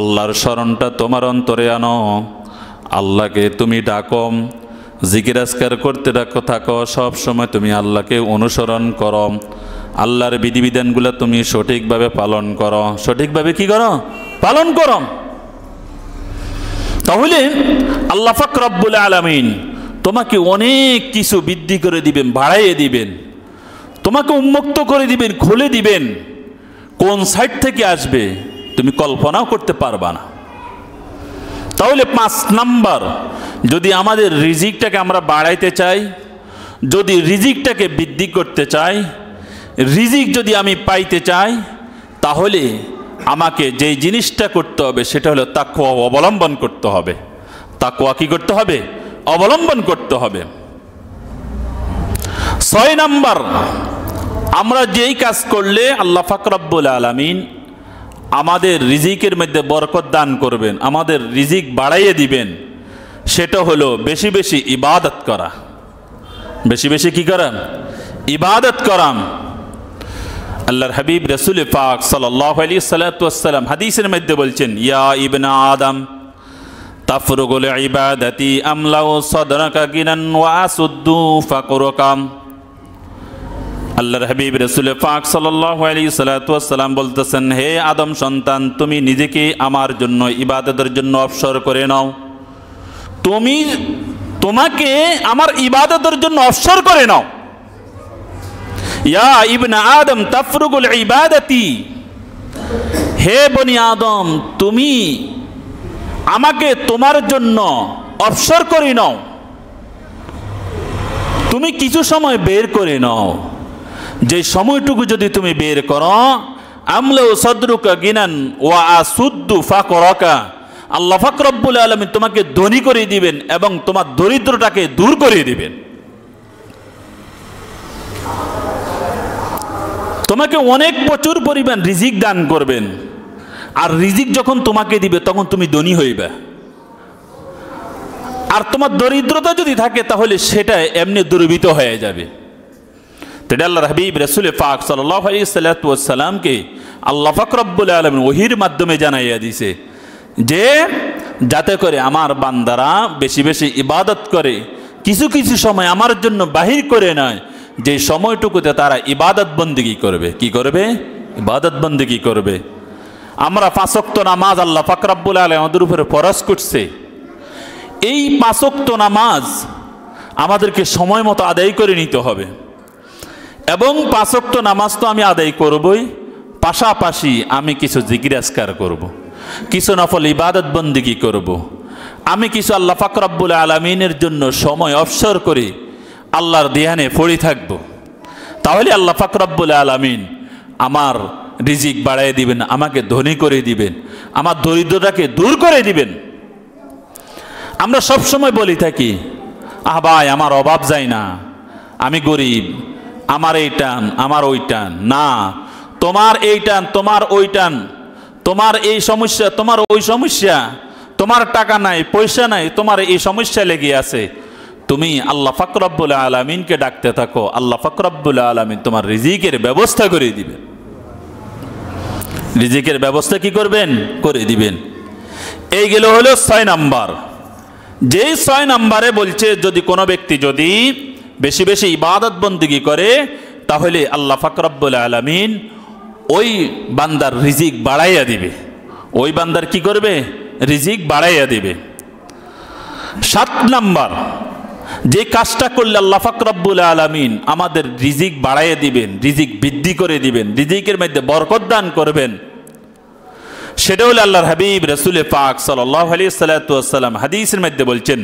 আল্লাহর স্মরণটা তোমার অন্তরে আনো, আল্লাহকে তুমি ডাকো, জিকির আজকার করতে থাকো, সব সময় তুমি আল্লাহকে অনুসরণ করো, আল্লাহর বিধিবিধানগুলো তুমি সঠিকভাবে পালন করো। সঠিকভাবে কি করো? পালন করো। তাহলে আল্লাহ পাক রব্বুল আলামিন তোমাকে অনেক কিছু বৃদ্ধি করে দিবেন, বাড়াইয়ে দিবেন, তোমাকে উন্মুক্ত করে দিবেন, খুলে দিবেন। কোন সাইড থেকে আসবে তুমি কল্পনাও করতে পারবা না। তাহলে 5 নাম্বার, যদি আমাদের রিজিকটাকে আমরা বাড়াইতে চাই, যদি রিজিকটাকে বৃদ্ধি করতে চাই, রিজিক যদি আমি পাইতে চাই, তাহলে আমাকে যেই জিনিসটা করতে হবে সেটা হলো তাকওয়া অবলম্বন করতে হবে। তাকওয়া কি করতে হবে? অবলম্বন করতে হবে। 6 নাম্বার, আমরা যেই কাজ করলে আল্লাহ পাক রব্বুল আলামিন আমাদের রিজিকের মধ্যে বরকত দান করবেন, আমাদের রিজিক বাড়াইয়ে দিবেন, সেটা হলো বেশি বেশি ইবাদত করা। বেশি বেশি কি করা? ইবাদত করা। আল্লাহর হাবিব রাসূল পাক সাল্লাল্লাহু আলাইহি ওয়াসাল্লাম হাদিসের মধ্যে বলছেন, ইয়া ইবনে আদম তাফরুগুল ইবাদাতি আমলাউ সাদরাকা গিনান ওয়া আসুদ্দু ফাকরুকা। আল্লাহর হাবিব রাসূল পাক সাল্লাল্লাহু আলাইহি ওয়াসাল্লাম বলতেছেন, হে আদম সন্তান, তুমি নিজেকে আমার জন্য ইবাদতের জন্য অবসর করে নাও। তোমাকে আমার ইবাদতের জন্য অবসর করে নাও। ইয়া ইবনে আদম তাফরুগুল ইবাদাতি, হে বনি আদম, তুমি আমাকে তোমার জন্য অবসর করে নাও। তুমি কিছু সময় বের করে নাও। যে সময়টুকু যদি তুমি বের করো, আমলাউ সাদরুকা গিনান ওয়া আসুদ্দু ফাকরাকা, আল্লাহ পাক রব্বুল আলামিন তোমাকে ধনী করে দিবেন এবং তোমার দরিদ্রতাকে দূর করে দিবেন। তোমাকে অনেক প্রচুর পরিমাণ রিজিক দান করবেন। আর রিজিক যখন তোমাকে দিবে তখন তুমি ধনী হইবে। আর তোমার দরিদ্রতা যদি থাকে তাহলে সেটা এমনি দুর্বৃত হয়ে যাবে। তেটা আল্লাহর হাবিব রাসূল পাক সাল্লাল্লাহু আলাইহি সাল্লামকে আল্লাহ পাক রব্বুল আলামিন ওহীর মাধ্যমে জানাইয়া দিয়েছে যে যাতে করে আমার বান্দারা বেশি বেশি ইবাদত করে, কিছু কিছু সময় আমার জন্য বাহির করে নেয়, যে সময়টুকুতে তারা ইবাদত বন্দেগী করবে। কি করবে? ইবাদত বন্দেগী করবে। আমরা 5 ওয়াক্ত নামাজ আল্লাহ পাক রব্বুল আলামিন আমাদের উপরে ফরজ করছে। এই 5 ওয়াক্ত নামাজ আমাদেরকে সময় মতো আদায় করে নিতে হবে, এবং 5 ওয়াক্ত নামাজ তো আমি আদায় করবই, পাশাপাশি আমি কিছু জিকির আজকার করব, কিছু নফল ইবাদত বন্দেগী করব, আমি কিছু আল্লাহ পাক রব্বুল আলামিনের জন্য সময় অবসর করে আল্লাহর ধ্যানে পড়ে থাকব। তাহলে আল্লাহ পাক রব্বুল আলামিন আমার রিজিক বাড়ায় দিবেন, আমাকে ধনী করে দিবেন, আমার দরিদ্রতাকে দূর করে দিবেন। আমরা সব সময় বলি থাকি, আহ ভাই আমার অভাব যায় না, আমি গরিব, আমার এই টান আমার ওই টান। না, তোমার এই টান তোমার ওই টান, তোমার এই সমস্যা তোমার ওই সমস্যা, তোমার টাকা নাই পয়সা নাই, তোমার এই সমস্যা লেগে আছে, তুমি আল্লাহ পাক রব্বুল আলামিনকে ডাকতে থাকো, আল্লাহ পাক রব্বুল আলামিন তোমার রিজিকের ব্যবস্থা করে দিবেন। রিজিকের ব্যবস্থা কি করবেন? করে দিবেন। এই গেল হলো 6 নাম্বার। যেই 6 নাম্বারে বলছে যদি কোনো ব্যক্তি যদি বেশি বেশি ইবাদত বন্দেগী করে, তাহলে আল্লাহ পাক রব্বুল আলামিন ওই বান্দার রিজিক বাড়াইয়া দিবে। ওই বান্দার কি করবে? রিজিক বাড়াইয়া দিবে। 7 নাম্বার, যে কাজটা করলে আল্লাহ পাক রব্বুল আলামিন আমাদের রিজিক বাড়াইয়া দিবেন, রিজিক বৃদ্ধি করে দিবেন, রিজিকের মধ্যে বরকত দান করবেন, সেটা হলো আল্লাহর হাবিব রাসূল পাক সাল্লাল্লাহু আলাইহি ওয়াসাল্লাম হাদিসের মধ্যে বলছেন,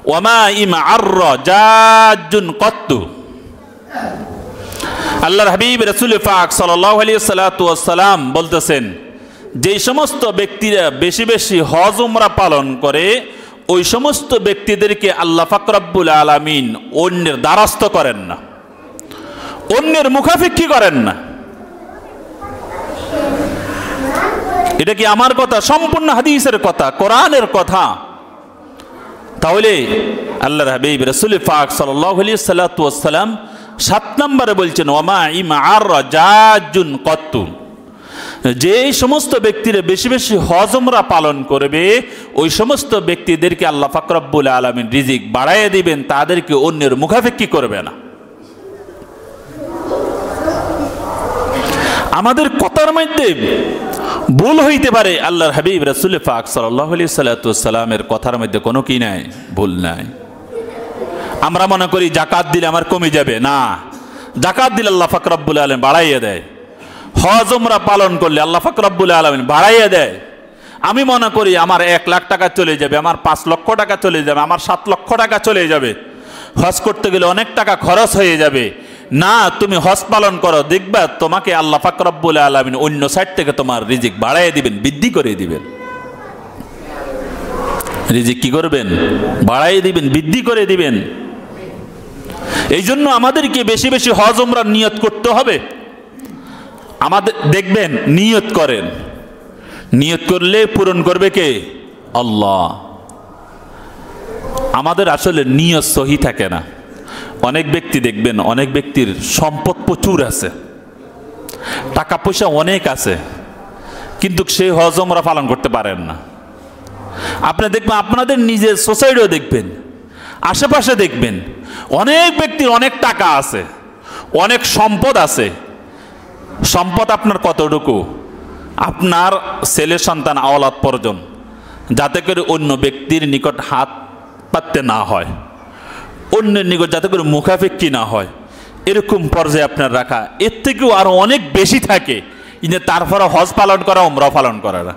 ওয়ামা ইমআররা জাজ্জুন কত্তু। আল্লাহর হাবিব রাসূল পাক সাল্লাল্লাহু আলাইহি ওয়াসাল্লাম বলতেছেন, যে সমস্ত ব্যক্তিরা বেশি বেশি হজ উমরা পালন করে, ওই সমস্ত ব্যক্তিদেরকে আল্লাহ পাক রব্বুল আলামিন অন্যের দ্বারস্থ করেন না, অন্যের মুখাপেক্ষী করেন না। এটা কি আমার কথা? সম্পূর্ণ হাদিসের কথা, কোরআনের কথা। তাহলে আল্লাহর হাবিব রাসূল পাক সাল্লাল্লাহু আলাইহি ওয়াসাল্লাম 7 নম্বরে বলছেন, ওয়ামা ইমআররা জাজ্জুন কত্তু। যে সমস্ত ব্যক্তিরা বেশি বেশি হজ উমরা পালন করবে, ওই সমস্ত ব্যক্তিদেরকে আল্লাহ পাক রব্বুল আলামিন রিজিক বাড়াইয়া দিবেন, তাদেরকে অন্যের মুখাপেক্ষী করবে না। আমাদের কথার মধ্যে ভুল হইতে পারে, আল্লাহর হাবিব রাসূল পাক সাল্লাল্লাহু আলাইহি ওয়াসাল্লামের কথার মধ্যে কোনো কি নাই, ভুল নাই। আমরা মনে করি যাকাত দিলে আমার কমে যাবে, না, যাকাত দিলে আল্লাহ পাক রব্বুল আলামিন বাড়াইয়া দেয়। হজ উমরা পালন করলে আল্লাহ পাক রব্বুল আলামিন বাড়াইয়া দেয়। আমি মনে করি আমার 1 লাখ টাকা চলে যাবে, আমার 5 লক্ষ টাকা চলে যাবে, আমার 7 লক্ষ টাকা চলে যাবে, হজ করতে গেলে অনেক টাকা খরচ হয়ে যাবে। না, তুমি হজ পালন করো, দেখবা তোমাকে আল্লাহ পাক রব্বুল আলামিন অন্য সাইড থেকে তোমার রিজিক বাড়াইয়া দিবেন, বৃদ্ধি করে দিবেন। রিজিক কি করবেন? বাড়াইয়া দিবেন, বৃদ্ধি করে দিবেন। এই জন্য আমাদেরকে বেশি বেশি হজ উমরার নিয়ত করতে হবে। আমাদের দেখবেন নিয়ত করেন, নিয়ত করলে পূরণ করবে কে? আল্লাহ। আমাদের আসলে নিয়ত সহি থাকে না। অনেক ব্যক্তি দেখবেন, অনেক ব্যক্তির সম্পদ প্রচুর আছে, টাকা পয়সা অনেক আছে, কিন্তু সে হজ উমরা পালন করতে পারেন না। আপনি দেখবেন, আপনাদের নিজের সোসাইটিও দেখবেন, আশেপাশে দেখবেন, অনেক ব্যক্তির অনেক টাকা আছে, অনেক সম্পদ আছে। সম্পদ আপনার কতটুকু? আপনার ছেলে সন্তান আওলাদ পর্যন্ত, যাতে করে অন্য ব্যক্তির নিকট হাত পাততে না হয়, অন্যের নিকট যাতে করে মুখাপেক্ষী না হয়, এরকম পর্যায়ে আপনার রাখা। এর থেকেও আরো অনেক বেশি থাকে, কিন্তু তারপরে হজ পালন করা, উমরা পালন করা না।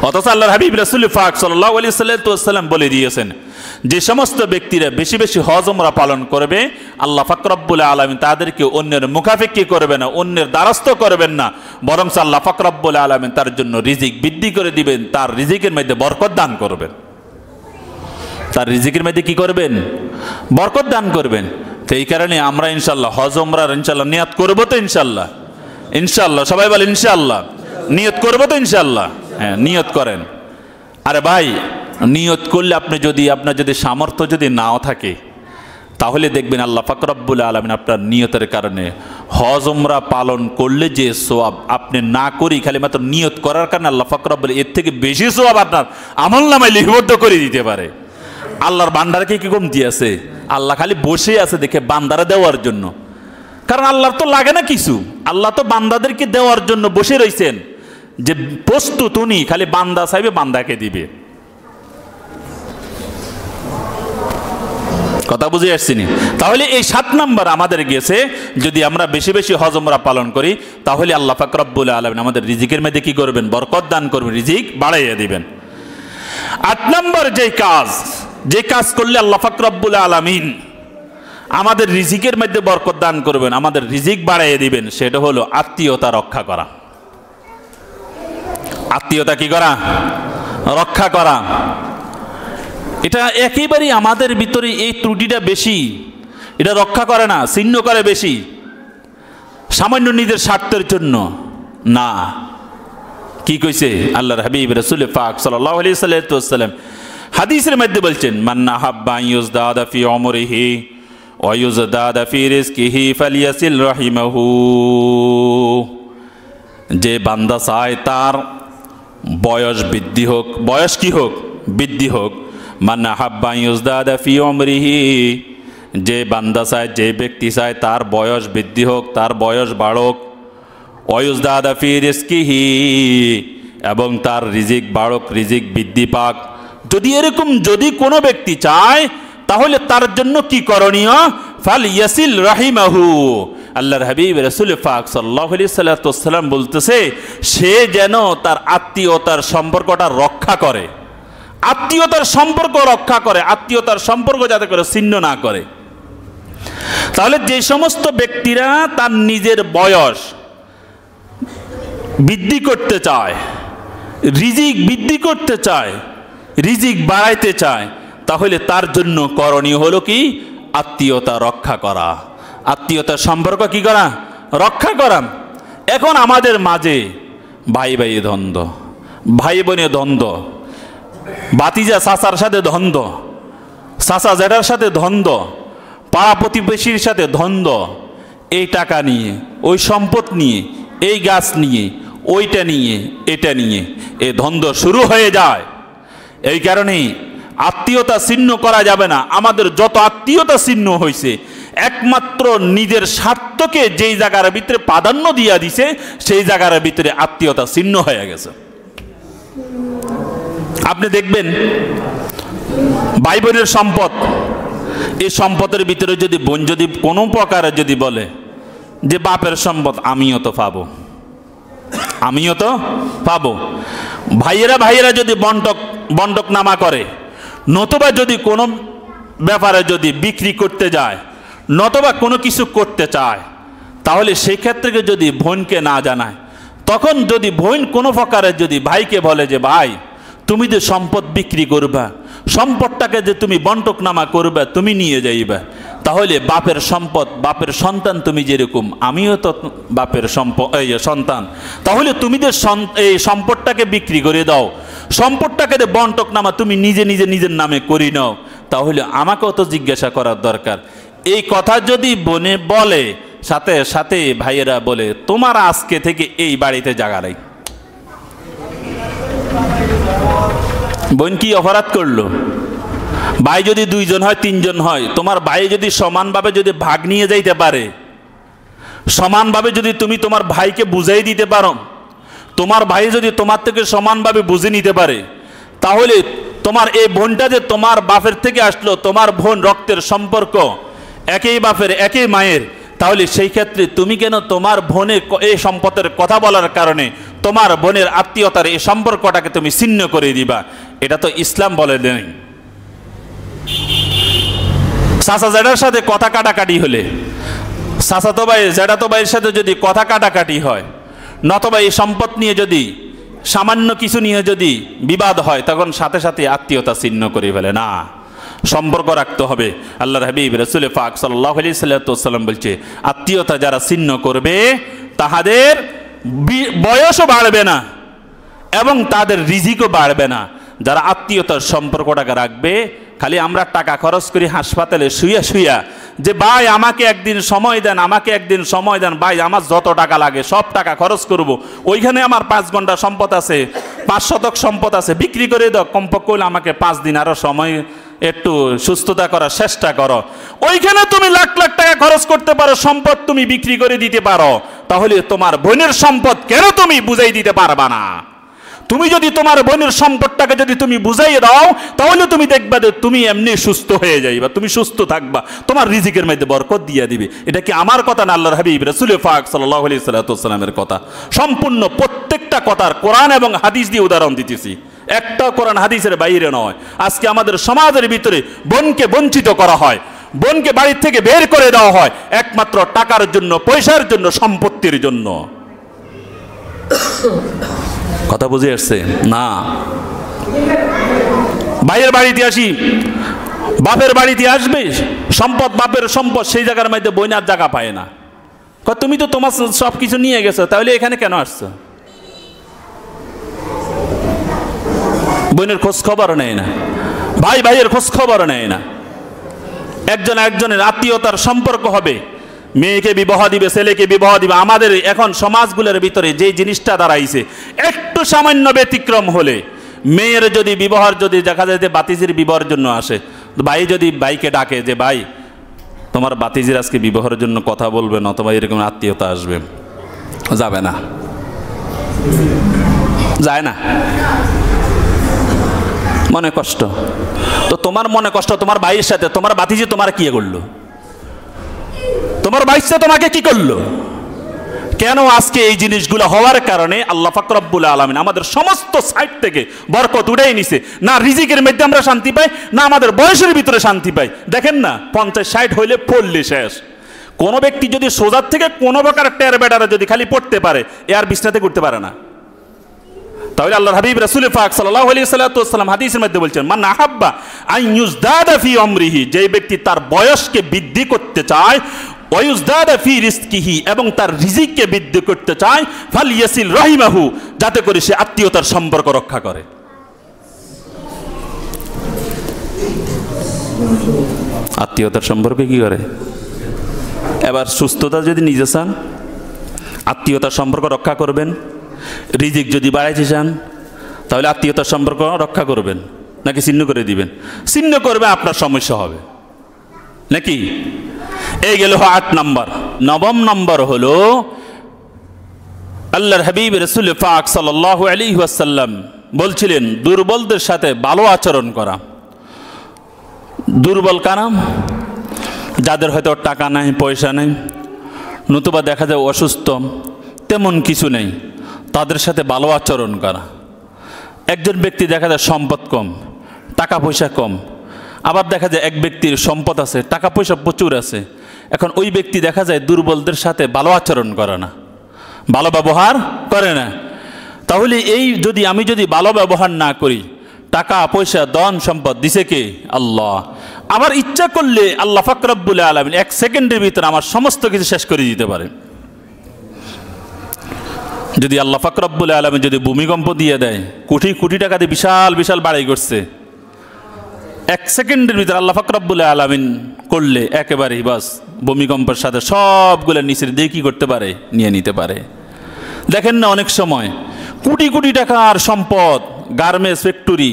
অথচ আল্লাহর হাবিব রাসূল পাক সাল্লাল্লাহু আলাইহি ওয়াসাল্লাম বলে দিয়েছেন, যে সমস্ত ব্যক্তিরা বেশি বেশি হজ উমরা পালন করবে, আল্লাহ পাক রব্বুল আলামিন তাদেরকে অন্যের মুখাপেক্ষী করবে না, অন্যের দ্বারস্থ করবেন না, বরং আল্লাহ পাক রব্বুল আলামিন তার জন্য রিজিক বৃদ্ধি করে দিবেন, তার রিজিকের মধ্যে বরকত দান করবেন। তার রিজিকের মধ্যে কি করবেন? বরকত দান করবেন। তো এই কারণে আমরা ইনশাআল্লাহ হজ উমরার ইনশাআল্লাহ নিয়ত করব তো ইনশাআল্লাহ। ইনশাআল্লাহ সবাই বলেন ইনশাআল্লাহ। নিয়ত করব তো ইনশাআল্লাহ। হ্যাঁ, নিয়ত করেন। আরে ভাই, নিয়ত করলে আপনার যদি সামর্থ্য যদি নাও থাকে, তাহলে দেখবেন আল্লাহ পাক রব্বুল আলামিন আপনার নিয়তের কারণে হজ উমরা পালন করলে যে সওয়াব, আপনি না করি খালি মাত্র নিয়ত করার কারণে আল্লাহ পাক রব্বুল এর থেকে বেশি সওয়াব আপনার আমলনামায় লিপিবদ্ধ করে দিতে পারে। আল্লাহর বান্দারকে কি কমতি আছে? আল্লাহ খালি বসে আছে দেখে বান্দারা দেওয়ার জন্য, কারণ আল্লাহর তো লাগে না কিছু, আল্লাহ তো বান্দাদেরকে দেওয়ার জন্য বসে রয়েছেন, যে প্রস্তুত উনি, খালি বান্দা চাইবে বান্দাকে দিবে। কথা বুঝে আসছিনি? তাহলে এই 7 নাম্বার আমাদের গেছে, যদি আমরা বেশি বেশি হজ উমরা পালন করি তাহলে আল্লাহ পাক রব্বুল আলামিন আমাদের রিজিকের মধ্যে কি করবেন? বরকত দান করবেন, রিজিক বাড়াইয়া দিবেন। 8 নাম্বার যে কাজ করলে আল্লাহ পাক রব্বুল আলামিন আমাদের রিজিকের মধ্যে বরকত দান করবেন, আমাদের রিজিক বাড়াইয়া দিবেন, সেটা হলো আত্মীয়তা রক্ষা করা। আত্মীয়তা কি করা? রক্ষা করা। এটা একেবারেই আমাদের ভিতরে এই ত্রুটিটা বেশি, এটা রক্ষা করে না, ছিন্ন করে বেশি, সামান্য নিজের স্বার্থের জন্য না। কি কইছে আল্লাহর হাবিব রাসূল পাক সাল্লাল্লাহু আলাইহি সাল্লাম হাদিসের মধ্যে বলছেন, মান নাহাব্বা ইউজদাদা ফি উমরিহি ওয়া ইউজদাদা ফি রিজকিহি ফালিয়াসিল রাহিমাহু। যে বান্দা চায় তার বয়স বৃদ্ধি হোক, বয়স কি হোক? বৃদ্ধি হোক। মান আহাব্বা ইউজদাদা ফি উমরিহি, যে বান্দা চায়, যে ব্যক্তি চায় তার বয়স বৃদ্ধি হোক, তার বয়স বাড়ুক। ওয়ায়ুজদাদা ফি রিজকিহি, এবং তার রিজিক বাড়ুক, রিজিক বৃদ্ধি পাক। যদি কোনো ব্যক্তি চায় তাহলে তার জন্য কি করণীয়? ফালইয়াসিল রাহিমাহু। আল্লাহর হাবিব রাসূল পাক সাল্লাল্লাহু আলাইহি সাল্লাম বলতেছে, সে যেন তার আত্মীয়তার সম্পর্কটা রক্ষা করে, আত্মীয়তার সম্পর্ক রক্ষা করে, আত্মীয়তার সম্পর্ক যাতে করে ছিন্ন না করে। তাহলে যে সমস্ত ব্যক্তিরা তার নিজের বয়স বৃদ্ধি করতে চায়, রিজিক বৃদ্ধি করতে চায়, রিজিক বাড়াইতে চায়, তাহলে তার জন্য করণীয় হলো কি? আত্মীয়তা রক্ষা করা, আত্মীয়তার সম্পর্ক কি করা? রক্ষা করা। এখন আমাদের মাঝে ভাই ভাই দ্বন্দ্ব, ভাই বোনের দ্বন্দ্ব, বাতিজা চাচার সাথে দ্বন্দ্ব, চাচা জেঠার সাথে দ্বন্দ্ব, পাড়া প্রতিবেশীর সাথে দ্বন্দ্ব, এই টাকা নিয়ে, ওই সম্পদ নিয়ে, এই গাছ নিয়ে, ওইটা নিয়ে, এটা নিয়ে এই দ্বন্দ্ব শুরু হয়ে যায়। এই কারণেই আত্মীয়তা ছিন্ন করা যাবে না। আমাদের যত আত্মীয়তা ছিন্ন হয়েছে, একমাত্র নিজের স্বার্থকে যেই জায়গার ভিতরে প্রাধান্য দিয়া দিছে, সেই জায়গার ভিতরে আত্মীয়তা ছিন্ন হয়ে গেছে। আপনি দেখবেন ভাই বোনের সম্পদ, এই সম্পদের ভিতরে যদি বোন যদি কোনো প্রকারে যদি বলে যে বাপের সম্পদ আমিও তো পাবো, আমিও তো পাবো, ভাইয়েরা যদি বন্টক নামা করে, নতুবা যদি কোনো ব্যাপারে যদি বিক্রি করতে যায়, নতুবা কোনো কিছু করতে চায়, তাহলে সেই ক্ষেত্রে যদি বোনকে না জানায়, তখন যদি বোন কোনো প্রকারে যদি ভাইকে বলে যে ভাই তুমি যে সম্পদ বিক্রি করবা, সম্পদটাকে যে তুমি বন্টক নামা করবা, তুমি নিয়ে যাইবা, তাহলে বাপের সম্পদ, বাপের সন্তান তুমি যেরকম, আমিও তো বাপের সন্তান, তাহলে তুমি যে এই সম্পদটাকে বিক্রি করে দাও, সম্পদটাকে যে বন্টক নামা তুমি নিজের নামে করি নাও, তাহলে আমাকেও তো জিজ্ঞাসা করার দরকার। এই কথা যদি বোনে বলে, সাথে সাথে ভাইয়েরা বলে তোমার আজকে থেকে এই বাড়িতে জায়গা নাই। বোন কি অপরাধ করলো? ভাই যদি 2 জন হয়, 3 জন হয়, তোমার ভাই যদি সমানভাবে যদি ভাগ নিয়ে যাইতে পারে, সমানভাবে যদি তুমি তোমার ভাইকে বুঝাই দিতে পারো, তোমার ভাই যদি তোমার থেকে সমানভাবে বুঝে নিতে পারে, তাহলে তোমার এই বোনটা যে তোমার বাপের থেকে আসলো, তোমার বোন রক্তের সম্পর্ক, একই বাপের একই মায়ের, তাহলে সেই ক্ষেত্রে তুমি কেন তোমার বোনের এই সম্পদের কথা বলার কারণে তোমার বোনের আত্মীয়তার এই সম্পর্কটাকে তুমি ছিন্ন করে দিবা? এটা তো ইসলাম বলে নেই। চাচা জেঠার সাথে কথা কাটাকাটি হলে, চাচাতো ভাই জেঠাতো ভাইয়ের সাথে যদি কথা কাটাকাটি হয়, নতবা এই সম্পদ নিয়ে যদি সামান্য কিছু নিয়ে যদি বিবাদ হয়, তখন সাথে সাথে আত্মীয়তা ছিন্ন করে ফেলে। না, সম্পর্ক রাখতে হবে। আল্লাহর হাবিব রাসূল পাক সাল্লাল্লাহু আলাইহি সাল্লাম বলছে, আত্মীয়তা যারা ছিন্ন করবে তাহাদের বয়সও বাড়বে না এবং তাদের রিজিকও বাড়বে না। যারা আত্মীয়তার সম্পর্কটাকে রাখবে, খালি আমরা টাকা খরচ করি হাসপাতালে শুইয়া শুইয়া, যে ভাই আমাকে একদিন সময় দেন, আমাকে একদিন সময় দেন, ভাই আমার যত টাকা লাগে সব টাকা খরচ করব, ওইখানে আমার 5 ঘন্টা সম্পদ আছে, 5 শতক সম্পদ আছে, বিক্রি করে দাও, কমপক্ষে হলে আমাকে 5 দিন আরো সময়, একটু সুস্থতা করার চেষ্টা করো। ওইখানে তুমি লাখ লাখ টাকা খরচ করতে পারো, সম্পদ তুমি বিক্রি করে দিতে পারো, তাহলে তোমার বোনের সম্পদ কেন তুমি বুঝাই দিতে পারবা না? তুমি যদি তোমার বোনের সম্পদটাকে যদি তুমি বুঝাই দাও, তাহলে তুমি দেখবা যে তুমি এমনি সুস্থ হয়ে যাইবা, তুমি সুস্থ থাকবা, তোমার রিজিকের মধ্যে বরকত দিয়ে দিবে। এটা কি আমার কথা না, আল্লাহর হাবিব রাসূল পাক সাল্লাল্লাহু আলাইহি সাল্লামের কথা। সম্পূর্ণ প্রত্যেকটা কথার কোরআন এবং হাদিস দিয়ে উদাহরণ দিতেছি, একটা কোরআন হাদিসের বাইরে নয়। আজকে আমাদের সমাজের ভিতরে বোনকে বঞ্চিত করা হয়, বোনকে বাড়ির থেকে বের করে দেওয়া হয় একমাত্র টাকার জন্য, পয়সার জন্য, সম্পত্তির জন্য। কথা বুঝে আসছে না? ভাইয়ের বাড়িতে আসি, বাপের বাড়িতে আসবে, সম্পদ বাপের সম্পদ, সেই জায়গার মধ্যে বইনার জায়গা পায় না। তুমি তো তোমার সব কিছু নিয়ে গেছো, তাহলে এখানে কেন আসছো? বোনের খোঁজ খবর নেয় না, ভাই ভাইয়ের খোঁজ খবর নেয় না। একজন একজনের আত্মীয়তার সম্পর্ক হবে, মেয়েকে বিবাহ দিবে, ছেলেকে বিবাহ দিবে। আমাদের এখন সমাজগুলোর ভিতরে যে জিনিসটা দাঁড়াইছে, একটু সামান্য ব্যতিক্রম হলে, মেয়ের যদি বিবাহের যদি দেখা যায় যে বাতিজির বিবাহের জন্য আসে, ভাই যদি ভাইকে ডাকে যে ভাই তোমার বাতিজির আজকে বিবাহের জন্য কথা বলবেন, অথবা এরকম আত্মীয়তা আসবে, যাবে না, যায় না, মনে কষ্ট। তো তোমার মনে কষ্ট তোমার ভাইয়ের সাথে, তোমার বাতিজি তোমার কি করলো? তোমার ভাইসা তোমাকে কি করলো? কেন? আজকে এই জিনিসগুলো হওয়ার কারণে আল্লাহ পাক রব্বুল আলামিন আমাদের সমস্ত সাইড থেকে বরকত উড়াই নিছে। না রিজিকের মধ্যে আমরা শান্তি পাই, না আমাদের বয়সের ভিতরে শান্তি পাই। দেখেন না, 50-60 হইলে পড়লে শেষ। কোনো ব্যক্তি যদি সোজার থেকে কোনো প্রকার টের বেটারে যদি খালি পড়তে পারে, এ আর বিছনাতে করতে পারে না। তাহলে আল্লাহর হাবিব রাসূল পাক সাল্লাল্লাহু আলাইহি সাল্লাম হাদিসের মধ্যে বলছেন, মান আহাব্বা আন ইউজদাদা ফি আমরিহি, যে ব্যক্তি তার বয়সকে বৃদ্ধি করতে চায়, ওয়ায়ুজদাদা ফি রিজকিহি, এবং তার রিজিককে বৃদ্ধি করতে চায়, ফালইয়াসিল রাহিমাহু, যাতে করে সে আত্মীয়তার সম্পর্ক রক্ষা করে। আত্মীয়তার সম্পর্কে কি করে? এবার সুস্থতা যদি নিজে চান, আত্মীয়তার সম্পর্ক রক্ষা করবেন। রিজিক যদি বাড়াইতে চান, তাহলে আত্মীয়তার সম্পর্ক রক্ষা করবেন, নাকি ছিন্ন করে দিবেন? ছিন্ন করবে, আপনার সমস্যা হবে নাকি? এই গেল 8 নম্বর। 9 নম্বর হলো আল্লাহর হাবিব রাসূল পাক সাল্লাল্লাহু আলাইহি ওয়াসাল্লাম বলছিলেন দুর্বলদের সাথে ভালো আচরণ করা। দুর্বল কারা? যাদের হয়তো টাকা নাই, পয়সা নেই, নতুবা দেখা যায় অসুস্থ, তেমন কিছু নেই, তাদের সাথে ভালো আচরণ করা। একজন ব্যক্তি দেখা যায় সম্পদ কম, টাকা পয়সা কম, আবার দেখা যায় এক ব্যক্তির সম্পদ আছে, টাকা পয়সা প্রচুর আছে। এখন ওই ব্যক্তি দেখা যায় দুর্বলদের সাথে ভালো আচরণ করে না, ভালো ব্যবহার করে না। তাহলে এই যদি আমি যদি ভালো ব্যবহার না করি, টাকা পয়সা ধন সম্পদ দিছে কে? আল্লাহ। আমার ইচ্ছা করলে আল্লাহ পাক রব্বুল আলামিন 1 সেকেন্ডের ভিতরে আমার সমস্ত কিছু শেষ করে দিতে পারে। যদি আল্লাহ পাক রব্বুল আলামিন যদি ভূমিকম্প দিয়ে দেয়, কোটি কোটি টাকা দিয়ে বিশাল বিশাল বাড়াই করছে, 1 সেকেন্ডের ভিতরে আল্লাহ পাক রব্বুল আলামিন করলে একেবারেই বাস ভূমিকম্পের সাথে সবগুলো নিচের দিয়ে কি করতে পারে? নিয়ে নিতে পারে। দেখেন না, অনেক সময় কোটি কোটি টাকার সম্পদ, গার্মেন্টস ফ্যাক্টরি,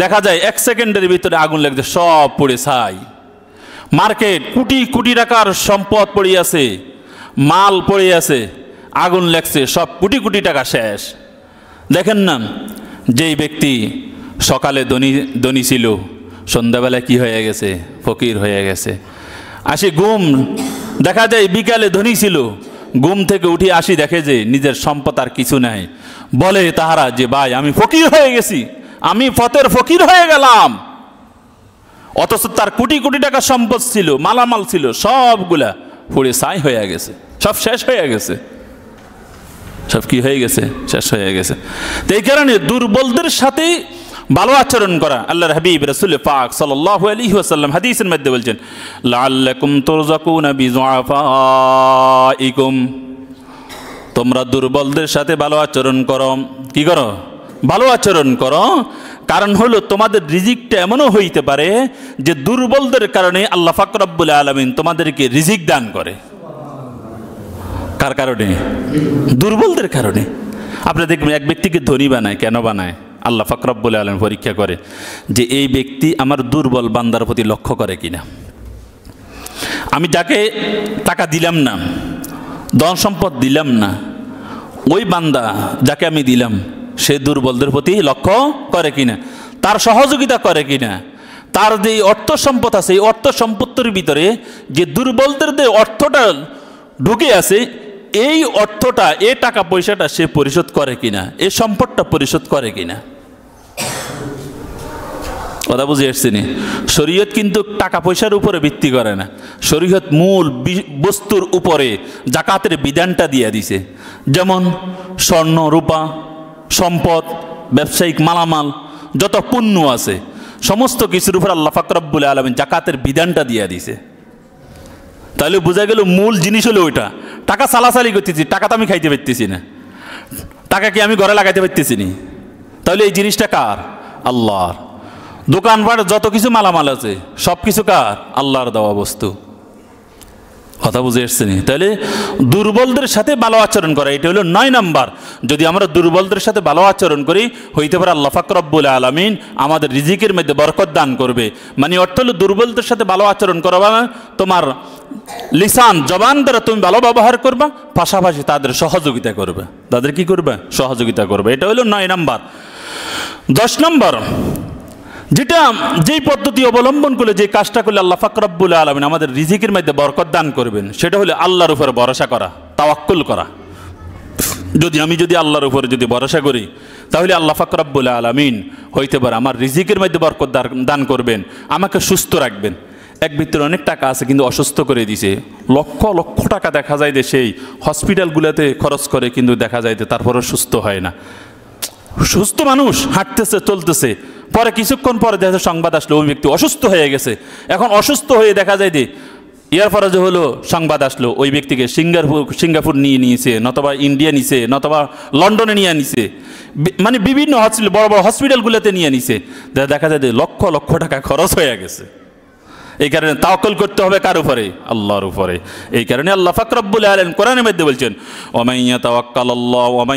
দেখা যায় 1 সেকেন্ডের ভিতরে আগুন লাগছে, সব পড়ে ছাই। মার্কেট কোটি কোটি টাকার সম্পদ পড়ে আছে, মাল পড়ে আছে, আগুন লাগছে, সব কোটি কোটি টাকা শেষ। দেখেন না, যেই ব্যক্তি সকালে ধনী ছিল, সন্ধ্যাবেলা কি হয়ে গেছে? ফকির হয়ে গেছে। আসি ঘুম, দেখা যায় বিকালে ধনী ছিল, ঘুম থেকে উঠে আসি দেখে যে নিজের সম্পদ আর কিছু নাই। বলে তাহারা যে ভাই আমি ফকির হয়ে গেছি, আমি ফতের ফকির হয়ে গেলাম। অথচ তার কোটি কোটি টাকা সম্পদ ছিল, মালামাল ছিল, সবগুলা পুড়ে ছাই হয়ে গেছে, সব শেষ হয়ে গেছে। সব কি হয়ে গেছে? শেষ হয়ে গেছে। তো এই কারণে দুর্বলদের সাথে ভালো আচরণ করা। আল্লাহর হাবিব রাসূল পাক সাল্লাল্লাহু আলাইহি ওয়াসাল্লাম হাদিসের মধ্যে বলছেন, লাআল্লাকুম তুরযাকুনা বিযুআফাইকুম, তোমরা দুর্বলদের সাথে ভালো আচরণ করো। কি করো? ভালো আচরণ করো। কারণ হলো তোমাদের রিজিকটা এমনও হইতে পারে যে দুর্বলদের কারণে আল্লাহ পাক রব্বুল আলামিন তোমাদেরকে রিজিক দান করে। কার কারণে? দুর্বলদের কারণে। আপনি দেখবেন এক ব্যক্তিকে ধনী বানায়, কেন বানায়? আল্লাহ পাক রব্বুল আলামিন পরীক্ষা করে যে এই ব্যক্তি আমার দুর্বল বান্দার প্রতি লক্ষ্য করে কিনা। আমি যাকে টাকা দিলাম না, ধন সম্পদ দিলাম না, ওই বান্দা যাকে আমি দিলাম সে দুর্বলদের প্রতি লক্ষ্য করে কিনা, তার সহযোগিতা করে কিনা, তার যে অর্থ সম্পদ আছে এই অর্থ সম্পত্তির ভিতরে যে দুর্বলদের যে অর্থটা ঢুকে আছে এই অর্থটা, এই টাকা পয়সাটা সে পরিশোধ করে কিনা, এই সম্পদটা পরিশোধ করে কিনা। কথা বুঝে আসছেনি? শরীয়ত কিন্তু টাকা পয়সার উপরে ভিত্তি করে না, শরীয়ত মূল বস্তুর উপরে জাকাতের বিধানটা দিয়ে দিছে। যেমন স্বর্ণ, রূপা, সম্পদ, ব্যবসায়িক মালামাল, যত পণ্য আছে সমস্ত কিছুর উপর আল্লাহ পাক রব্বুল আলামিন জাকাতের বিধানটা দিয়ে দিছে। তাহলে বোঝা গেল মূল জিনিস হলো ওইটা। টাকা চালাচালি করতেছি, টাকা তো আমি খাইতে পারতেছি না, টাকা কি আমি ঘরে লাগাইতে পারতেছি না, তাহলে এই জিনিসটা কার? আল্লাহর। দোকানপাট যত কিছু মালামাল আছে সব কিছু কার? আল্লাহর দেওয়া বস্তু। কথা বুঝে এসছেনি? তাহলে দুর্বলদের সাথে ভালো আচরণ করা, এটা হলো 9 নাম্বার। যদি আমরা দুর্বলদের সাথে ভালো আচরণ করি হইতে পারে আল্লাহ পাক রব্বুল আলামিন আমাদের রিজিকের মধ্যে বরকত দান করবে। মানে অর্থ হলো দুর্বলদের সাথে ভালো আচরণ করবা, তোমার লিসান জবান দ্বারা তুমি ভালো ব্যবহার করবা, পাশাপাশি তাদের সহযোগিতা করবে। তাদের কি করবে? সহযোগিতা করবে। এটা হলো 9 নাম্বার। 10 নাম্বার, যেই পদ্ধতি অবলম্বন করলে, যে কাজটা করলে আল্লাহ পাক রব্বুল আলামিন আমাদের রিজিকের মধ্যে বরকত দান করবেন, সেটা হলো আল্লাহর উপরে ভরসা করা, তাওয়াক্কুল করা। যদি আল্লাহর উপরে যদি ভরসা করি তাহলে আল্লাহ পাক রব্বুল আলামিন হইতে পারে আমার রিজিকের মধ্যে বরকত দান করবেন, আমাকে সুস্থ রাখবেন। এক ব্যক্তির অনেক টাকা আছে কিন্তু অসুস্থ করে দিছে, লক্ষ লক্ষ টাকা দেখা যায় যে সেই হসপিটালগুলোতে খরচ করে, কিন্তু দেখা যায় যে তারপরও সুস্থ হয় না। সুস্থ মানুষ হাঁটতেছে, চলতেছে, পরে কিছুক্ষণ পরে দেখা সংবাদ আসলো ওই ব্যক্তি অসুস্থ হয়ে গেছে। এখন অসুস্থ হয়ে দেখা যায় যে ইয়ার পরে যে হলো সংবাদ আসলো ওই ব্যক্তিকে সিঙ্গাপুর নিয়ে নিয়েছে, নতবা ইন্ডিয়া নিছে, নতবা লন্ডনে নিয়ে নিছে, মানে বিভিন্ন হসপিটাল, বড় বড় হসপিটালগুলোতে নিয়ে নিছে। দেখা যায় যে লক্ষ লক্ষ টাকা খরচ হয়ে গেছে। এই কারণে তাওয়াক্কুল করতে হবে কার উপরে? আল্লাহর উপরে। এই কারণে আল্লাহ পাক রব্বুল আলামিন কোরআনের মধ্যে বলছেন ওয়া মান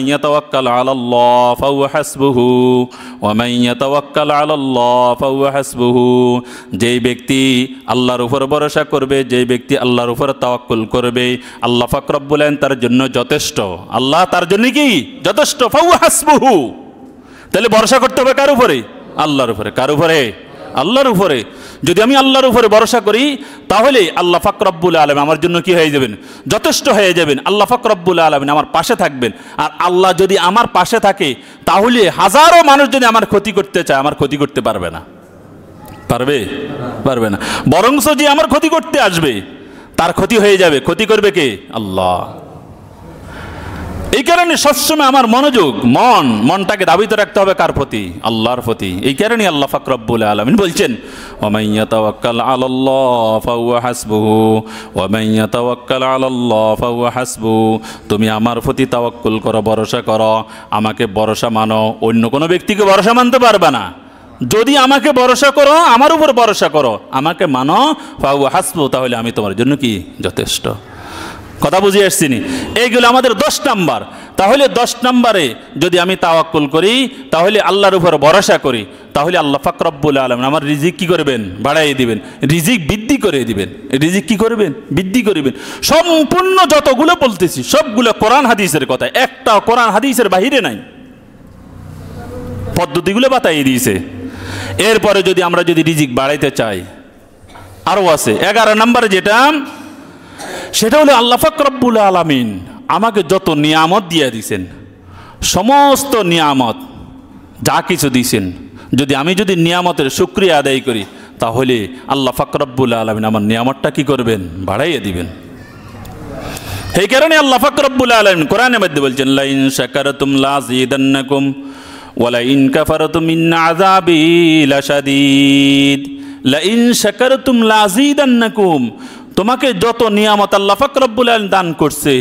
ইয়াতাওয়াক্কাল আলাল্লাহ ফাহুয়া হাসবুহু ওয়া মান ইয়াতাওয়াক্কাল আলাল্লাহ ফাহুয়া হাসবুহু। যেই ব্যক্তি আল্লাহর উপর ভরসা করবে, যেই ব্যক্তি আল্লাহর উপর তাওয়াক্কুল করবে, আল্লাহ পাক রব্বুল আলামিন তার জন্য যথেষ্ট। আল্লাহ তার জন্য কি? যথেষ্ট। ফাহুয়া হাসবুহু। তাহলে ভরসা করতে হবে কার উপরে? আল্লাহর উপরে। কার উপরে? আল্লাহর উপরে। যদি আমি আল্লাহর উপরে ভরসা করি তাহলে আল্লাহ পাক রব্বুল আলামিন আমার জন্য কি হয়ে যাবেন? যথেষ্ট হয়ে যাবেন। আল্লাহ পাক রব্বুল আলামিন আমার পাশে থাকবেন। আর আল্লাহ যদি আমার পাশে থাকে তাহলে হাজারো মানুষ যদি আমার ক্ষতি করতে চায় আমার ক্ষতি করতে পারবে না। পারবে? পারবে না। বরংস যে আমার ক্ষতি করতে আসবে তার ক্ষতি হয়ে যাবে। ক্ষতি করবে কে? আল্লাহ। এই কারণে সবসময় আমার মনোযোগ, মনটাকে দাবিত রাখতে হবে কার প্রতি? আল্লাহর প্রতি। এই কারণে আল্লাহ পাক রব্বুল আলামিন বলছেন ওয়া মান ইয়াতাওয়াক্কাল আলাল্লাহ ফাহুয়া হাসবুহু ওয়া মান ইয়াতাওয়াক্কাল আলাল্লাহ ফাহুয়া হাসবুহু। তুমি আমার প্রতি তাওয়াক্কুল করো, ভরসা করো, আমাকে ভরসা মানো, অন্য কোনো ব্যক্তিকে ভরসা মানতে পারবে না। যদি আমাকে ভরসা করো, আমার উপর ভরসা করো, আমাকে মানো, ফাহুয়া হাসবুহু, তাহলে আমি তোমার জন্য কি? যথেষ্ট। কথা বুঝিয়ে আসছিনি? এইগুলো আমাদের 10 নাম্বার। তাহলে 10 নাম্বারে যদি আমি তাওয়াক্কুল করি, তাহলে আল্লাহর উপর ভরসা করি, তাহলে আল্লাহ পাক রব্বুল আলামিন আমার রিজিক কি করবেন? বাড়াই দিবেন, রিজিক বৃদ্ধি করে দিবেন। রিজিক কি করবেন? বৃদ্ধি করবেন। সম্পূর্ণ যতগুলো বলতেছি সবগুলো কোরআন হাদিসের কথা, একটা কোরআন হাদিসের বাহিরে নাই। পদ্ধতিগুলো বাতাই দিয়েছে। এরপরে যদি আমরা রিজিক বাড়াইতে চাই আরও আছে। 11 নাম্বারে সেটা হলো আল্লাহ পাক রব্বুল আলামিন আমাকে যত নিয়ামত দিয়ে দিয়েছেন, সমস্ত নিয়ামত যা কিছু দিয়েছেন, আমি নিয়ামতের শুকরিয়া আদায় করি তাহলে আল্লাহ পাক রব্বুল আলামিন আমার নিয়ামতটা কি করবেন? বাড়াইয়া দিবেন। এই কারণে আল্লাহ পাক রব্বুল আলামিন কোরআনের মধ্যে বলছেন লা ইন শাকারতুম লাযীদান্নাকুম ওয়া লা ইন কাফারতুম ইন্না আযাবি লাশাদীদ। লা ইন শাকারতুম লাযীদান্নাকুম। তোমাকে যত নিয়ামত আল্লাহ পাক রব্বুল আলামিন দান করছে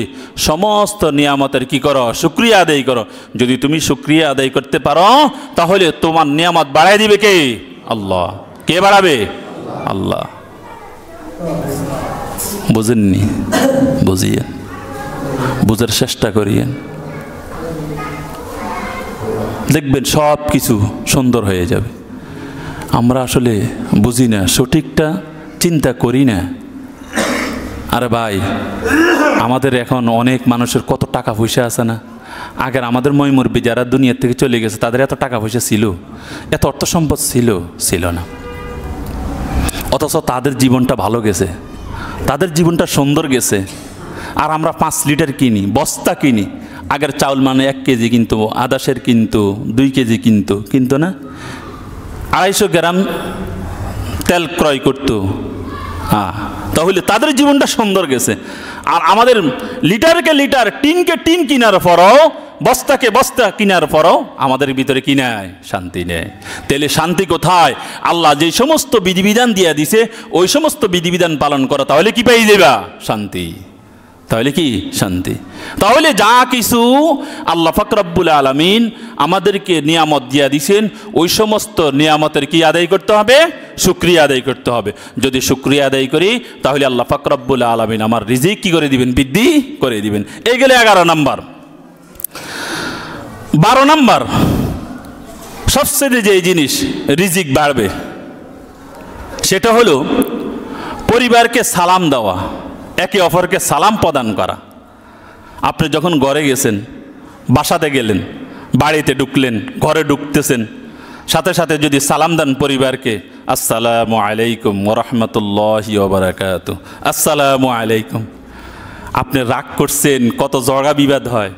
সমস্ত নিয়ামতের কি করো? শুকরিয়া আদায় করো। যদি তুমি শুকরিয়া আদায় করতে পারো তাহলে তোমার নিয়ামত বাড়ায় দিবে কে? আল্লাহ। কে বাড়াবে? আল্লাহ। বুঝেননি? বুঝিয়েন, বুঝার চেষ্টা করিয়েন, দেখবেন সব কিছু সুন্দর হয়ে যাবে। আমরা আসলে বুঝি না, সঠিকটা চিন্তা করি না। আরে ভাই, আমাদের এখন অনেক মানুষের কত টাকা পয়সা আছে না? আগের আমাদের ময়মুরবি যারা দুনিয়ার থেকে চলে গেছে তাদের এত টাকা পয়সা ছিল, এত অর্থ সম্পদ ছিল না, অথচ তাদের জীবনটা ভালো গেছে, তাদের জীবনটা সুন্দর গেছে। আর আমরা 5 লিটার কিনি, বস্তা কিনি। আগের চাউল মানে 1 কেজি কিনতো, আদাসের কিনতো, 2 কেজি কিনতো না, 250 গ্রাম তেল ক্রয় করতো। হ্যাঁ, তাহলে তাদের জীবনটা সুন্দর গেছে। আর আমাদের লিটারকে লিটার, টিনকে টিন কিনার পরও, বস্তাকে বস্তা কিনার পরও আমাদের ভিতরে কি নেয়? শান্তি নেই। তাহলে শান্তি কোথায়? আল্লাহ যে সমস্ত বিধিবিধান দিয়ে দিছে ওই সমস্ত বিধিবিধান পালন করো, তাহলে কি পেয়ে যাবা? শান্তি। তাহলে কি? শান্তি। তাহলে যা কিছু আল্লাহ পাক রব্বুল আলামিন আমাদেরকে নিয়ামত দিয়া দিছেন ওই সমস্ত নিয়ামতের কি আদায় করতে হবে? শুকরিয়া আদায় করতে হবে। যদি শুকরিয়া আদায় করি তাহলে আল্লাহ পাক রব্বুল আলামিন আমার রিজিক কি করে দিবেন? বৃদ্ধি করে দিবেন। এই গেলে 11 নাম্বার। 12 নাম্বার, সবচেয়ে যে জিনিস রিজিক বাড়বে সেটা হলো পরিবারকে সালাম দেওয়া, একে অপরকে সালাম প্রদান করা। আপনি যখন ঘরে গেছেন, বাসাতে গেলেন, বাড়িতে ঢুকলেন, ঘরে ঢুকতেছেন, সাথে সাথে যদি সালাম দেন পরিবারকে, আসসালামু আলাইকুম ওয়া রাহমাতুল্লাহি ওয়া বারাকাতুহু, আসসালামু আলাইকুম। আপনি রাগ করছেন, কত ঝগড়া বিবাদ হয়,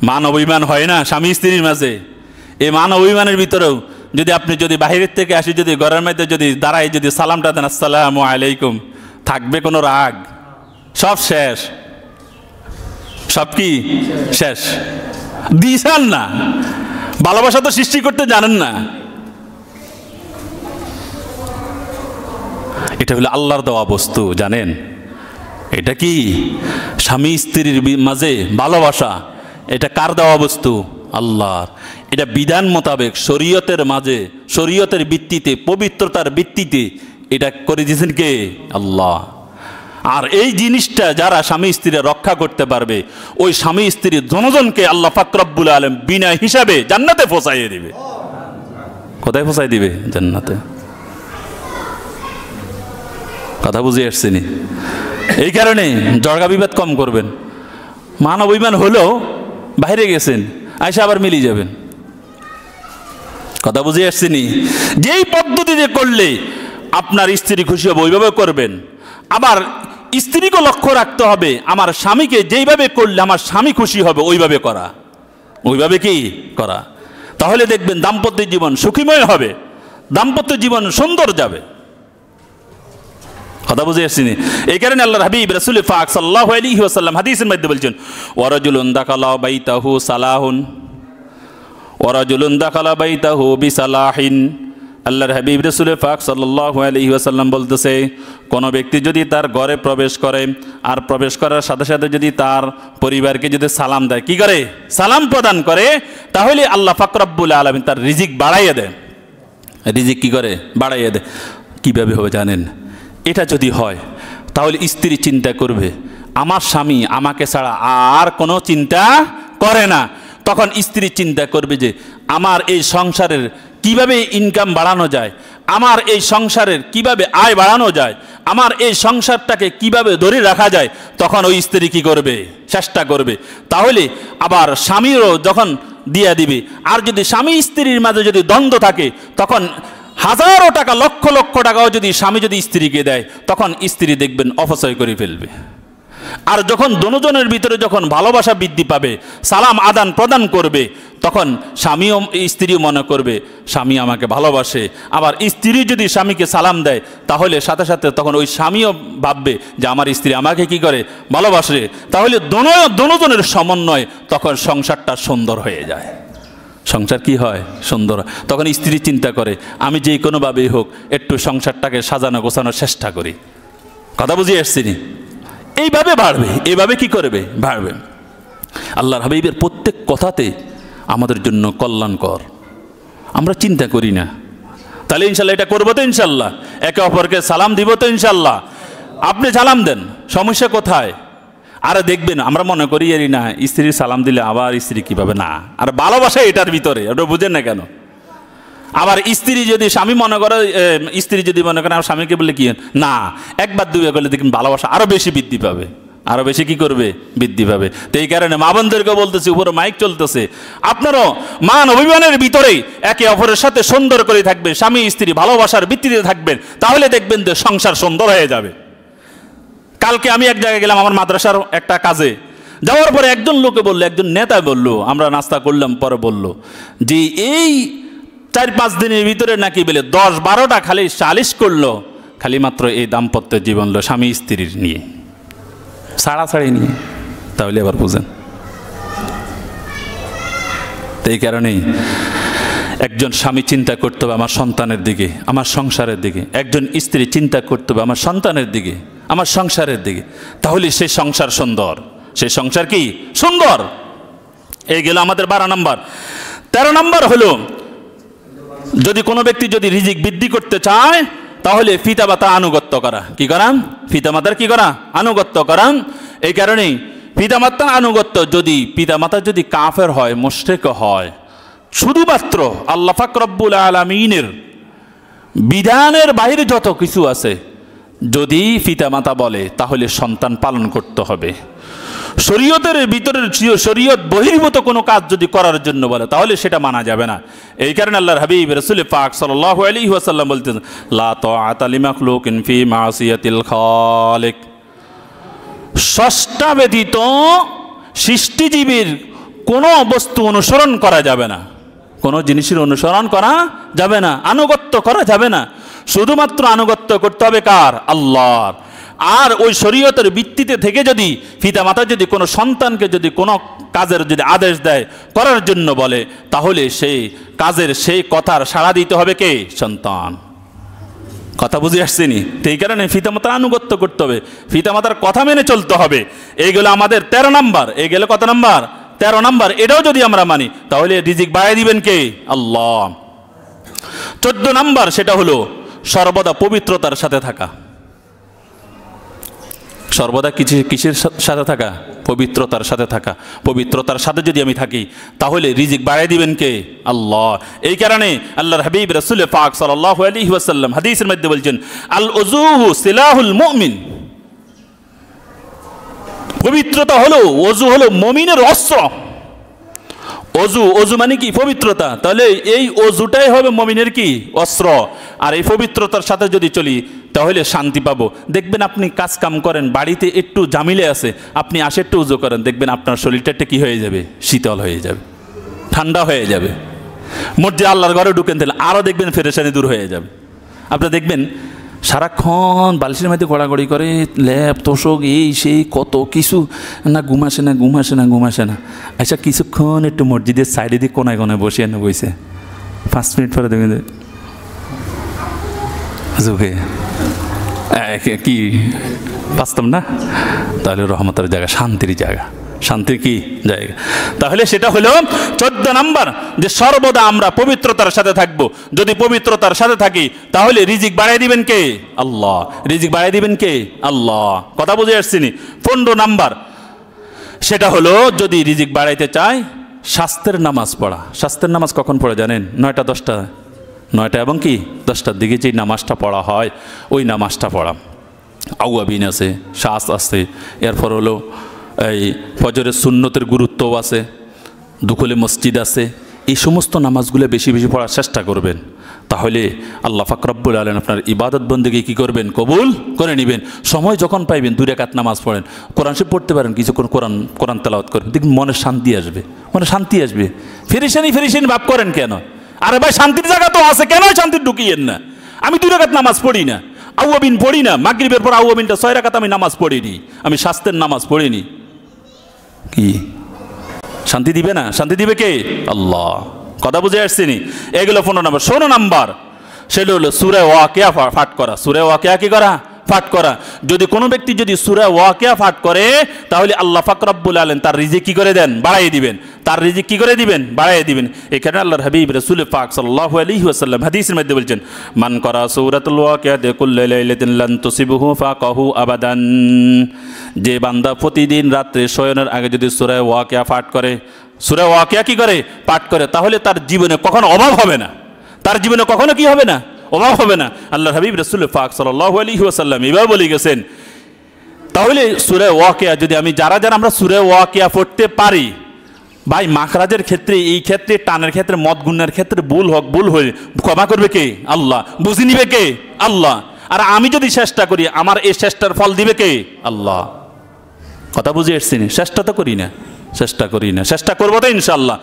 মান অভিমান হয় না স্বামী স্ত্রীর মাঝে? এই মান অভিমানের ভিতরেও যদি বাহিরের থেকে আসি, যদি ঘরের মধ্যে যদি দাঁড়াই, যদি সালামটা দেন আসসালামু আলাইকুম, থাকবে কোনো রাগ? সব শেষ। সব কি শেষ? দিশান না, ভালোবাসা তো সৃষ্টি করতে জানেন না। এটা হলো আল্লাহর দেওয়া বস্তু, জানেন? এটা কি স্বামী স্ত্রীর মাঝে ভালোবাসা, এটা কার দেওয়া বস্তু? আল্লাহর। এটা বিধান মোতাবেক শরীয়তের মাঝে, শরীয়তের ভিত্তিতে, পবিত্রতার ভিত্তিতে এটা করে দিয়েছেন কে? আল্লাহ। আর এই জিনিসটা যারা স্বামী স্ত্রীরা রক্ষা করতে পারবে, ওই স্বামী স্ত্রী জনজনকে আল্লাহ পাক রব্বুল আলামিন বিনা হিসাবে জান্নাতে পৌঁছাইয়ে দিবে। কোথায় পৌঁছাই দিবে? জান্নাতে। কথা বুঝে আসছেনি? এই কারণে ঝগড়া বিবাদ কম করবেন। মান অভিমান হলেও বাইরে গেছেন, আইসা আবার মিলিয়ে যাবেন। কথা বুঝে আসছেনি? যেই পদ্ধতিতে করলে আপনার স্ত্রী খুশি হবে ওইভাবে করবেন। আবার স্ত্রীকে লক্ষ্য রাখতে হবে, আমার স্বামীকে যেইভাবে করলে আমার স্বামী খুশি হবে ওইভাবে করা, ওইভাবে কি করা। তাহলে দেখবেন দাম্পত্য জীবন সুখীময় হবে, দাম্পত্য জীবন সুন্দর যাবে। কথা বুঝে আসছেন? এই কারণে আল্লাহর হাবিব রাসূল পাক সাল্লাল্লাহু আলাইহি ওয়াসাল্লাম হাদিসের মধ্যে বলছেন, ওয়ারাজুলুন দাখালা বাইতাহু সালাহুন ওয়ারাজুলুন দাখালা বাইতাহু বিসালাহিন। আল্লাহর হাবিব রাসূল পাক সাল্লাল্লাহু আলাইহি ওয়াসাল্লাম বলতেছে, কোনো ব্যক্তি যদি তার ঘরে প্রবেশ করে আর প্রবেশ করার সাথে সাথে যদি তার পরিবারকে যদি সালাম দেয়, কি করে? সালাম প্রদান করে, তাহলে আল্লাহ পাক রব্বুল আলামিন তার রিজিক বাড়াইয়ে দেয়। রিজিক কি করে? বাড়াইয়ে দেয়। কীভাবে হবে জানেন? এটা যদি হয় তাহলে স্ত্রী চিন্তা করবে আমার স্বামী আমাকে ছাড়া আর কোনো চিন্তা করে না। তখন স্ত্রী চিন্তা করবে যে আমার এই সংসারের কিভাবে ইনকাম বাড়ানো যায়, আমার এই সংসারের কিভাবে আয় বাড়ানো যায়, আমার এই সংসারটাকে কিভাবে ধরে রাখা যায়। তখন ওই স্ত্রী কি করবে? চেষ্টা করবে। তাহলে আবার স্বামীরও যখন দিয়া দিবে। আর যদি স্বামী স্ত্রীর মাঝে যদি দ্বন্দ্ব থাকে, তখন হাজারো টাকা, লক্ষ লক্ষ টাকাও যদি স্বামী যদি স্ত্রীকে দেয়, তখন স্ত্রী দেখবেন অপচয় করে ফেলবে। আর যখন দুজনের ভিতরে যখন ভালোবাসা বৃদ্ধি পাবে, সালাম আদান প্রদান করবে, তখন স্বামীও স্ত্রীও মনে করবে স্বামী আমাকে ভালোবাসে। আবার স্ত্রী যদি স্বামীকে সালাম দেয়, তাহলে সাথে সাথে তখন ওই স্বামীও ভাববে যে আমার স্ত্রী আমাকে কি করে? ভালোবাসে। তাহলে দুজনের সমন্বয় তখন সংসারটা সুন্দর হয়ে যায়। সংসার কি হয়? সুন্দর। তখন স্ত্রী চিন্তা করে আমি যে কোনোভাবেই হোক একটু সংসারটাকে সাজানো গোছানোর চেষ্টা করি। কথা বুঝিয়ে আসছিনি? এইভাবে বাড়বে, এইভাবে কি করবে? বাড়বে। আল্লাহর হাবিবের প্রত্যেক কথাতে আমাদের জন্য কল্যাণকর, আমরা চিন্তা করি না। তাহলে ইনশাল্লাহ এটা করবো তো, ইনশাল্লাহ একে অপরকে সালাম দিব তো, ইনশাল্লাহ। আপনি সালাম দেন, সমস্যা কোথায়? আরে দেখবেন আমরা মনে করি এরই না, স্ত্রীর সালাম দিলে আবার স্ত্রী কীভাবে না, আর ভালোবাসা এটার ভিতরে, ওটা বুঝেন না কেন? আবার স্ত্রী যদি স্বামী মনে করে, স্ত্রী যদি মনে করে আমার স্বামীকে বলে কি না, একবার দুইবার করলে দেখবেন ভালোবাসা আরও বেশি বৃদ্ধি পাবে, আরও বেশি কি করবে? বৃদ্ধি পাবে। তো এই কারণে মা বোনদেরকে বলতেছি, উপরে মাইক চলতেছে, আপনারও মান অভিমানের ভিতরেই একে অপরের সাথে সুন্দর করে থাকবেন, স্বামী স্ত্রী ভালোবাসার ভিত্তিতে থাকবেন, তাহলে দেখবেন যে সংসার সুন্দর হয়ে যাবে। কালকে আমি এক জায়গায় গেলাম আমার মাদ্রাসার একটা কাজে, যাওয়ার পরে একজন লোকে বললো, একজন নেতা বললো, আমরা নাস্তা করলাম, পরে বললো যে এই 4-5 দিনের ভিতরে নাকি বলে 10-12টা খালি সালিশ করলো, খালি মাত্র এই দাম্পত্য জীবন লো স্বামী স্ত্রীর নিয়ে, ছাড়াছাড়ি নিয়ে। তাহলে এবার বুঝেন। তো এই কারণেই একজন স্বামী চিন্তা করতে হবে আমার সন্তানের দিকে, আমার সংসারের দিকে। একজন স্ত্রী চিন্তা করতে হবে আমার সন্তানের দিকে, আমার সংসারের দিকে। তাহলে সেই সংসার সুন্দর, সেই সংসার কি সুন্দর। এই গেল আমাদের 12 নম্বর। 13 নম্বর হলো, যদি কোনো ব্যক্তি যদি রিজিক বৃদ্ধি করতে চায় তাহলে পিতামাতা আনুগত্য করা। কি করা? পিতামাতার কি করা? আনুগত্য করা। এই কারণেই পিতামাতার আনুগত্য, যদি পিতামাতা যদি কাফের হয়, মুশরিক হয়, শুধুমাত্র আল্লাহ পাক রব্বুল আলামিনের বিধানের বাইরে যত কিছু আছে যদি পিতামাতা বলে তাহলে সন্তান পালন করতে হবে। শরীয়তের ভিতরের শরীয়ত বহির্ভূত কোনো কাজ যদি করার জন্য বলে তাহলে সেটা মানা যাবে না। এই কারণে আল্লাহর হাবিব রাসূল পাক সাল্লাল্লাহু আলাইহি ওয়াসাল্লাম বলতেন, লা তাআতা লিমাখলুকিন ফি মাসিয়াতিল খালিক। স্রষ্টা ব্যতীত সৃষ্টিজীবীর কোনো বস্তু অনুসরণ করা যাবে না, কোনো জিনিসের অনুসরণ করা যাবে না, আনুগত্য করা যাবে না। শুধুমাত্র আনুগত্য করতে হবে কার? আল্লাহর। আর ওই শরীয়তের ভিত্তিতে থেকে যদি পিতামাতা যদি কোনো সন্তানকে যদি কোনো কাজের যদি আদেশ দেয় করার জন্য বলে, তাহলে সেই কাজের সেই কথার সাড়া দিতে হবে কে? সন্তান। কথা বুঝে আসছেনি? তো এই কারণে পিতামাতার আনুগত্য করতে হবে, পিতামাতার কথা মেনে চলতে হবে। এইগুলো আমাদের 13 নম্বর। এই গেল কত নম্বর? 13 নম্বর। এটাও যদি আমরা মানি তাহলে রিজিক বাড়ায় দিবেন কে? আল্লাহ। 14 নম্বর, সেটা হলো সর্বদা পবিত্রতার সাথে থাকা। সর্বদা কিসের সাথে থাকা? পবিত্রতার সাথে থাকা। পবিত্রতার সাথে যদি আমি থাকি তাহলে রিজিক বাড়ায় দিবেন কে? আল্লাহ। এই কারণে আল্লাহর হাবিব রাসূল পাক সাল্লাল্লাহু আলাইহি ওয়াসাল্লাম হাদিসের মধ্যে বলছেন, আল উযুহু সিলাহুল মুমিন। পবিত্রতা হলো, ওযু হলো মুমিনের অস্ত্র। অজু মানে কি? পবিত্রতা। তাহলে এই অজুটাই হবে মুমিনের কি? অস্ত্র। আর এই পবিত্রতার সাথে যদি চলি তাহলে শান্তি পাবো। দেখবেন আপনি কাজ কাম করেন, বাড়িতে একটু জামিলে আছে, আপনি আসে একটু উজু করেন, দেখবেন আপনার শরীরটা একটা কি হয়ে যাবে? শীতল হয়ে যাবে, ঠান্ডা হয়ে যাবে। মসজিদে আল্লাহর ঘরে ঢুকেন তাহলে আরও দেখবেন পেরেশানি দূর হয়ে যাবে। আপনি দেখবেন সারাক্ষণ বালিশের মধ্যে গড়াগড়ি করে, ল্যাপ তোষক এই সেই কত কিছু, না ঘুমাসে না ঘুমাসে না ঘুমাসে না। আচ্ছা কিছুক্ষণ একটু মসজিদের সাইডে দিয়ে কোনায় কোনায় বসে না বসে 5 মিনিট পরে দেখবেন ঝুঁকে কি বাস্তব না? তাহলে রহমতের জায়গা, শান্তির জায়গা, শান্তির কি জায়গা। তাহলে সেটা হলো 14 নম্বর, যে সর্বদা আমরা পবিত্রতার সাথে থাকব। যদি পবিত্রতার সাথে থাকি তাহলে রিজিক বাড়াই দিবেন কে? আল্লাহ। রিজিক বাড়াই দিবেন কে? আল্লাহ। কথা বুঝে আসছিনি? 15 নম্বর, সেটা হলো যদি রিজিক বাড়াইতে চাই স্বাস্থ্যের নামাজ পড়া। স্বাস্থ্যের নামাজ কখন পড়ে জানেন? 9টা 10টা, 9টা এবং কি 10টার দিকে যেই নামাজটা পড়া হয় ওই নামাজটা পড়া। আউয়াবিন আছে, শ্বাস আছে, এরপর হলো এই ফজরের সুন্নতের গুরুত্বও আছে, দুখলে মসজিদ আছে। এই সমস্ত নামাজগুলো বেশি বেশি পড়ার চেষ্টা করবেন, তাহলে আল্লাহ পাক রব্বুল আলামিন আপনার ইবাদত বন্দেগী কি করবেন? কবুল করে নেবেন। সময় যখন পাইবেন 2 রাকাত নামাজ পড়েন, কোরআন শরীফ পড়তে পারেন, কিছুক্ষণ কোরআন তেলাওয়াত করেন, দেখবেন মনে শান্তি আসবে, মনে শান্তি আসবে। ফেরিসানি ভাব করেন কেন? আরে ভাই শান্তির জায়গা তো আছে, কেন শান্তি ঢুকিয়েন না? আমি 2 রাকাত নামাজ পড়ি না, আউয়াবিন পড়ি না, মাগরিবের পর আউয়াবিনটা 6 রাকাত আমি নামাজ পড়িনি, আমি স্বাস্থ্যের নামাজ পড়িনি। কি শান্তি দিবে না? শান্তি দিবে কে? আল্লাহ। কথা বুঝে আসছিনি? এগুলো 15 নম্বর। 16 নম্বর, সেটা হলো সূরা ওয়াকিয়া পাঠ করা। সূরা ওয়াকিয়া কি করা? পাঠ করা। যদি কোনো ব্যক্তি যদি সূরা ওয়াকিয়া পাঠ করে তাহলে আল্লাহ পাক রব্বুল আলামিন তার রিজিক কি করে দেন? বাড়াইয়ে দিবেন। তার রিজিক কি করে দিবেন? বাড়াইয়ে দিবেন। এখানে আল্লাহর হাবিব রাসূল পাক সাল্লাল্লাহু আলাইহি ওয়াসাল্লাম হাদিসের মধ্যে বলছেন, মান করা সূরাতুল ওয়াকিয়াতে কুল্লা লাইলাতিন লান তুসিবহু ফাকাহু আবাদান। যে বান্দা প্রতিদিন রাত্রে শয়নের আগে যদি সূরা ওয়াকিয়া পাঠ করে, সূরা ওয়াকিয়া কি করে? পাঠ করে, তাহলে তার জীবনে কখনো অভাব হবে না। তার জীবনে কখনো কি হবে না? অভাব হবে না। আল্লাহর হাবিব রাসূল পাক সাল্লাল্লাহু আলাইহি ওয়াসাল্লাম এভাবে বলে গেছেন। তাহলে সূরা ওয়াকিয়া যদি যারা আমরা সূরা ওয়াকিয়া পড়তে পারি, ভাই মাখরাজের ক্ষেত্রে, এই ক্ষেত্রে টানের ক্ষেত্রে, মদ গুণের ক্ষেত্রে ভুল হয়ে ক্ষমা করবে কে? আল্লাহ। বুঝে নিবে কে? আল্লাহ। আর আমি যদি চেষ্টা করি, আমার এই চেষ্টার ফল দিবে কে? আল্লাহ। কথা বুঝে এসছি? চেষ্টা তো করি না, চেষ্টা করবো তো ইনশাআল্লাহ।